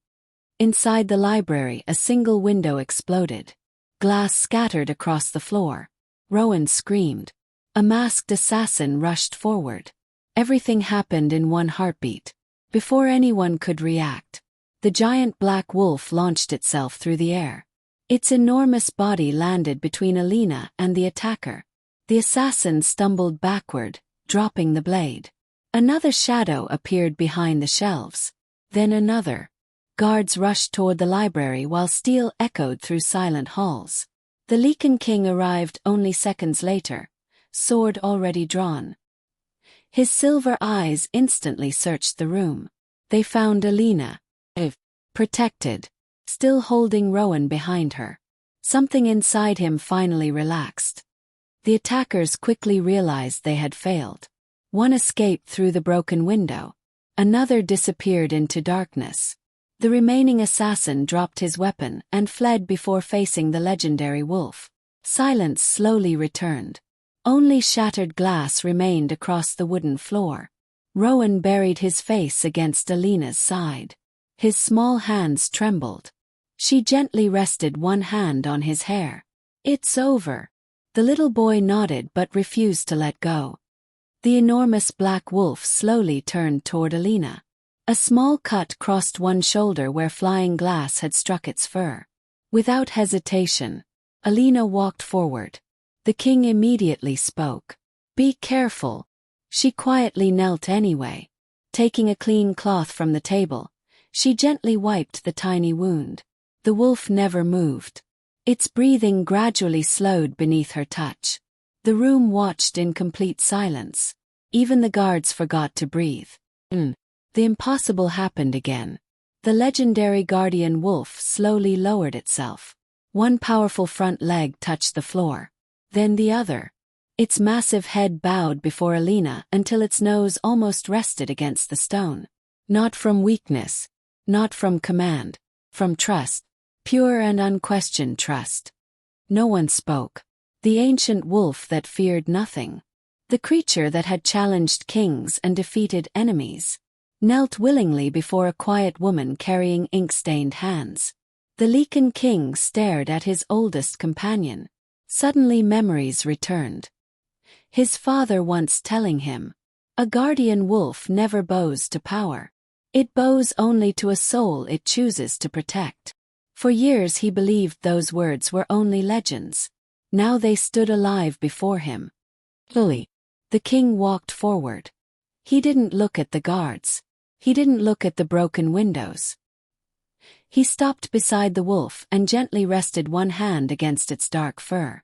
Inside the library, a single window exploded. Glass scattered across the floor. Rowan screamed. A masked assassin rushed forward. Everything happened in one heartbeat. Before anyone could react, the giant black wolf launched itself through the air. Its enormous body landed between Alina and the attacker. The assassin stumbled backward, dropping the blade. Another shadow appeared behind the shelves. Then another. Guards rushed toward the library while steel echoed through silent halls. The Lycan King arrived only seconds later, sword already drawn. His silver eyes instantly searched the room. They found Alina, protected, still holding Rowan behind her. Something inside him finally relaxed. The attackers quickly realized they had failed. One escaped through the broken window. Another disappeared into darkness. The remaining assassin dropped his weapon and fled before facing the legendary wolf. Silence slowly returned. Only shattered glass remained across the wooden floor. Rowan buried his face against Alina's side. His small hands trembled. She gently rested one hand on his hair. "It's over." The little boy nodded but refused to let go. The enormous black wolf slowly turned toward Alina. A small cut crossed one shoulder where flying glass had struck its fur. Without hesitation, Alina walked forward. The king immediately spoke. "Be careful." She quietly knelt anyway. Taking a clean cloth from the table, she gently wiped the tiny wound. The wolf never moved. Its breathing gradually slowed beneath her touch. The room watched in complete silence. Even the guards forgot to breathe. The impossible happened again. The legendary guardian wolf slowly lowered itself. One powerful front leg touched the floor. Then the other. Its massive head bowed before Alina until its nose almost rested against the stone. Not from weakness. Not from command. From trust. Pure and unquestioned trust. No one spoke. The ancient wolf that feared nothing. The creature that had challenged kings and defeated enemies. Knelt willingly before a quiet woman carrying ink-stained hands. The Lycan King stared at his oldest companion. Suddenly memories returned. His father once telling him, "A guardian wolf never bows to power. It bows only to a soul it chooses to protect." For years he believed those words were only legends. Now they stood alive before him. Slowly, the king walked forward. He didn't look at the guards. He didn't look at the broken windows. He stopped beside the wolf and gently rested one hand against its dark fur.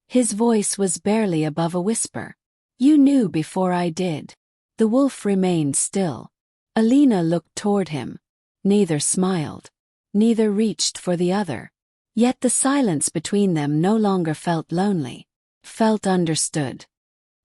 His voice was barely above a whisper. "You knew before I did." The wolf remained still. Alina looked toward him. Neither smiled. Neither reached for the other. Yet the silence between them no longer felt lonely. Felt understood.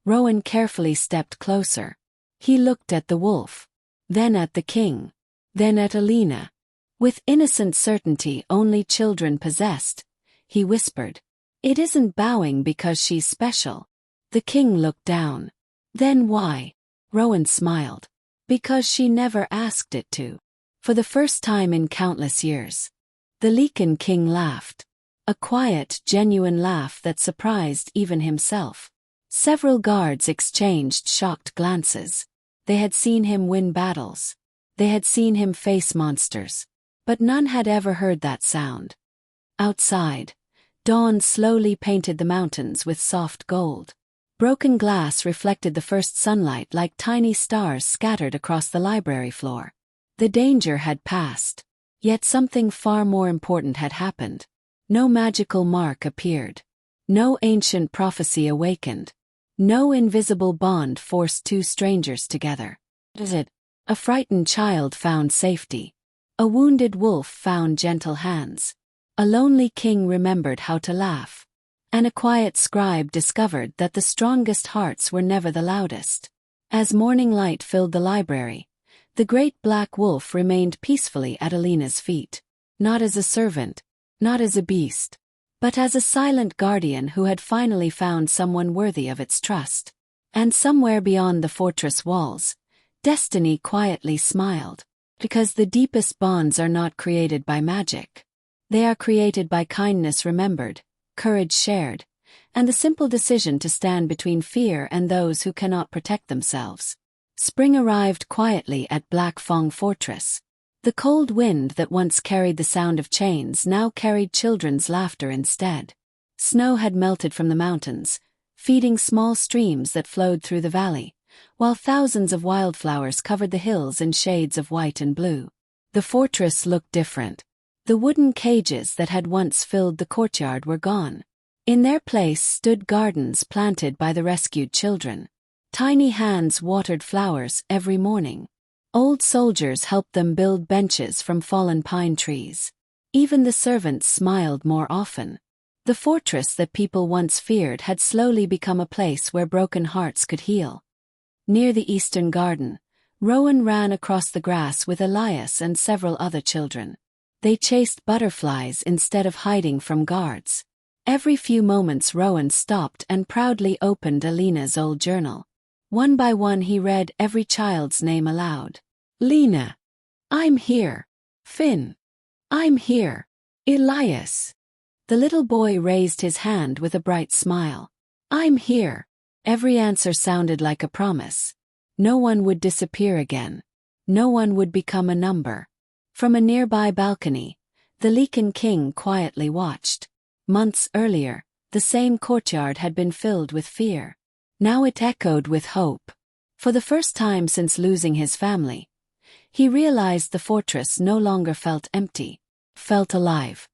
Rowan carefully stepped closer. He looked at the wolf. Then at the king. Then at Alina. With innocent certainty only children possessed, he whispered, "It isn't bowing because she's special." The king looked down. "Then why?" Rowan smiled. "Because she never asked it to." For the first time in countless years. The Lycan King laughed. A quiet, genuine laugh that surprised even himself. Several guards exchanged shocked glances. They had seen him win battles. They had seen him face monsters. But none had ever heard that sound. Outside, dawn slowly painted the mountains with soft gold. Broken glass reflected the first sunlight like tiny stars scattered across the library floor. The danger had passed. Yet something far more important had happened. No magical mark appeared. No ancient prophecy awakened. No invisible bond forced two strangers together. A frightened child found safety. A wounded wolf found gentle hands. A lonely king remembered how to laugh. And a quiet scribe discovered that the strongest hearts were never the loudest. As morning light filled the library, the great black wolf remained peacefully at Alina's feet. Not as a servant, not as a beast, but as a silent guardian who had finally found someone worthy of its trust. And somewhere beyond the fortress walls, destiny quietly smiled. Because the deepest bonds are not created by magic. They are created by kindness remembered, courage shared, and the simple decision to stand between fear and those who cannot protect themselves. Spring arrived quietly at Black Fong Fortress. The cold wind that once carried the sound of chains now carried children's laughter instead. Snow had melted from the mountains, feeding small streams that flowed through the valley, while thousands of wildflowers covered the hills in shades of white and blue. The fortress looked different. The wooden cages that had once filled the courtyard were gone. In their place stood gardens planted by the rescued children. Tiny hands watered flowers every morning. Old soldiers helped them build benches from fallen pine trees. Even the servants smiled more often. The fortress that people once feared had slowly become a place where broken hearts could heal. Near the eastern garden, Rowan ran across the grass with Elias and several other children. They chased butterflies instead of hiding from guards. Every few moments Rowan stopped and proudly opened Alina's old journal. One by one he read every child's name aloud. "Lena. I'm here. Finn. I'm here. Elias." The little boy raised his hand with a bright smile. "I'm here." Every answer sounded like a promise. No one would disappear again. No one would become a number. From a nearby balcony, the Lycan King quietly watched. Months earlier, the same courtyard had been filled with fear. Now it echoed with hope. For the first time since losing his family, he realized the fortress no longer felt empty, felt alive.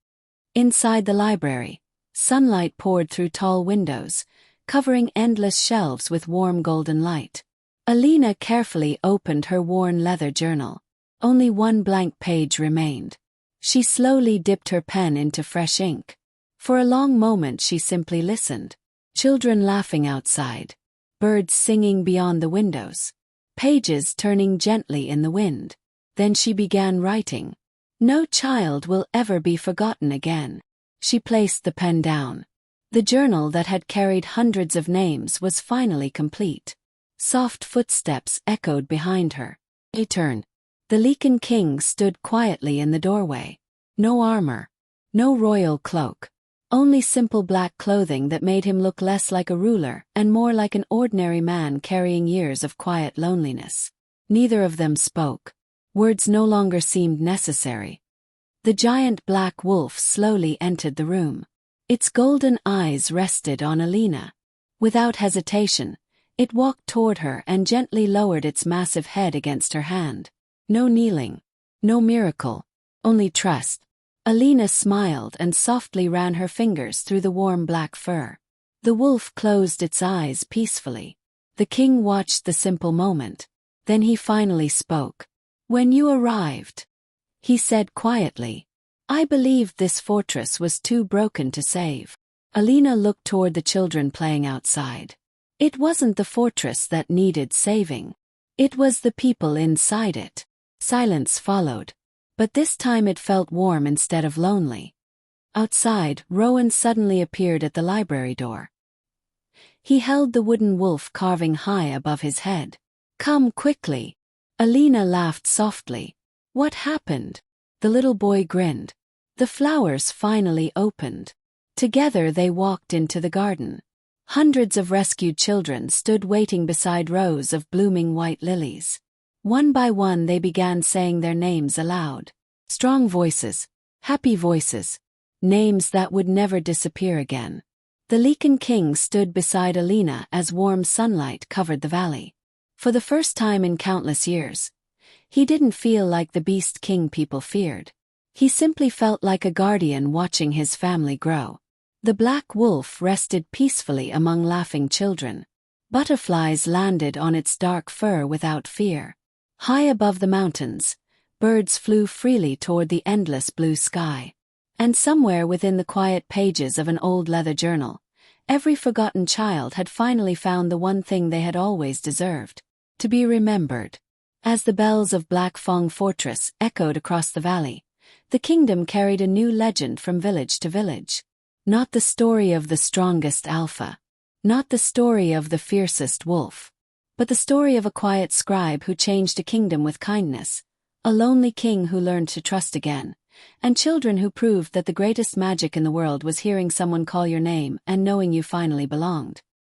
Inside the library, sunlight poured through tall windows, covering endless shelves with warm golden light. Alina carefully opened her worn leather journal. Only one blank page remained. She slowly dipped her pen into fresh ink. For a long moment she simply listened. Children laughing outside. Birds singing beyond the windows. Pages turning gently in the wind. Then she began writing. No child will ever be forgotten again. She placed the pen down. The journal that had carried hundreds of names was finally complete. Soft footsteps echoed behind her. She turned. The Lycan King stood quietly in the doorway. No armor. No royal cloak. Only simple black clothing that made him look less like a ruler and more like an ordinary man carrying years of quiet loneliness. Neither of them spoke. Words no longer seemed necessary. The giant black wolf slowly entered the room. Its golden eyes rested on Alina. Without hesitation, it walked toward her and gently lowered its massive head against her hand. No kneeling. No miracle. Only trust. Alina smiled and softly ran her fingers through the warm black fur. The wolf closed its eyes peacefully. The king watched the simple moment. Then he finally spoke. When you arrived, he said quietly, I believed this fortress was too broken to save. Alina looked toward the children playing outside. It wasn't the fortress that needed saving. It was the people inside it. Silence followed. But this time it felt warm instead of lonely. Outside, Rowan suddenly appeared at the library door. He held the wooden wolf carving high above his head. Come quickly. Alina laughed softly. What happened? The little boy grinned. The flowers finally opened. Together they walked into the garden. Hundreds of rescued children stood waiting beside rows of blooming white lilies. One by one they began saying their names aloud. Strong voices, happy voices, names that would never disappear again. The Lycan King stood beside Alina as warm sunlight covered the valley. For the first time in countless years, he didn't feel like the beast king people feared. He simply felt like a guardian watching his family grow. The black wolf rested peacefully among laughing children. Butterflies landed on its dark fur without fear. High above the mountains, birds flew freely toward the endless blue sky. And somewhere within the quiet pages of an old leather journal, every forgotten child had finally found the one thing they had always deserved: to be remembered. As the bells of Black Fong Fortress echoed across the valley, the kingdom carried a new legend from village to village. Not the story of the strongest alpha. Not the story of the fiercest wolf. But the story of a quiet scribe who changed a kingdom with kindness, a lonely king who learned to trust again, and children who proved that the greatest magic in the world was hearing someone call your name and knowing you finally belonged.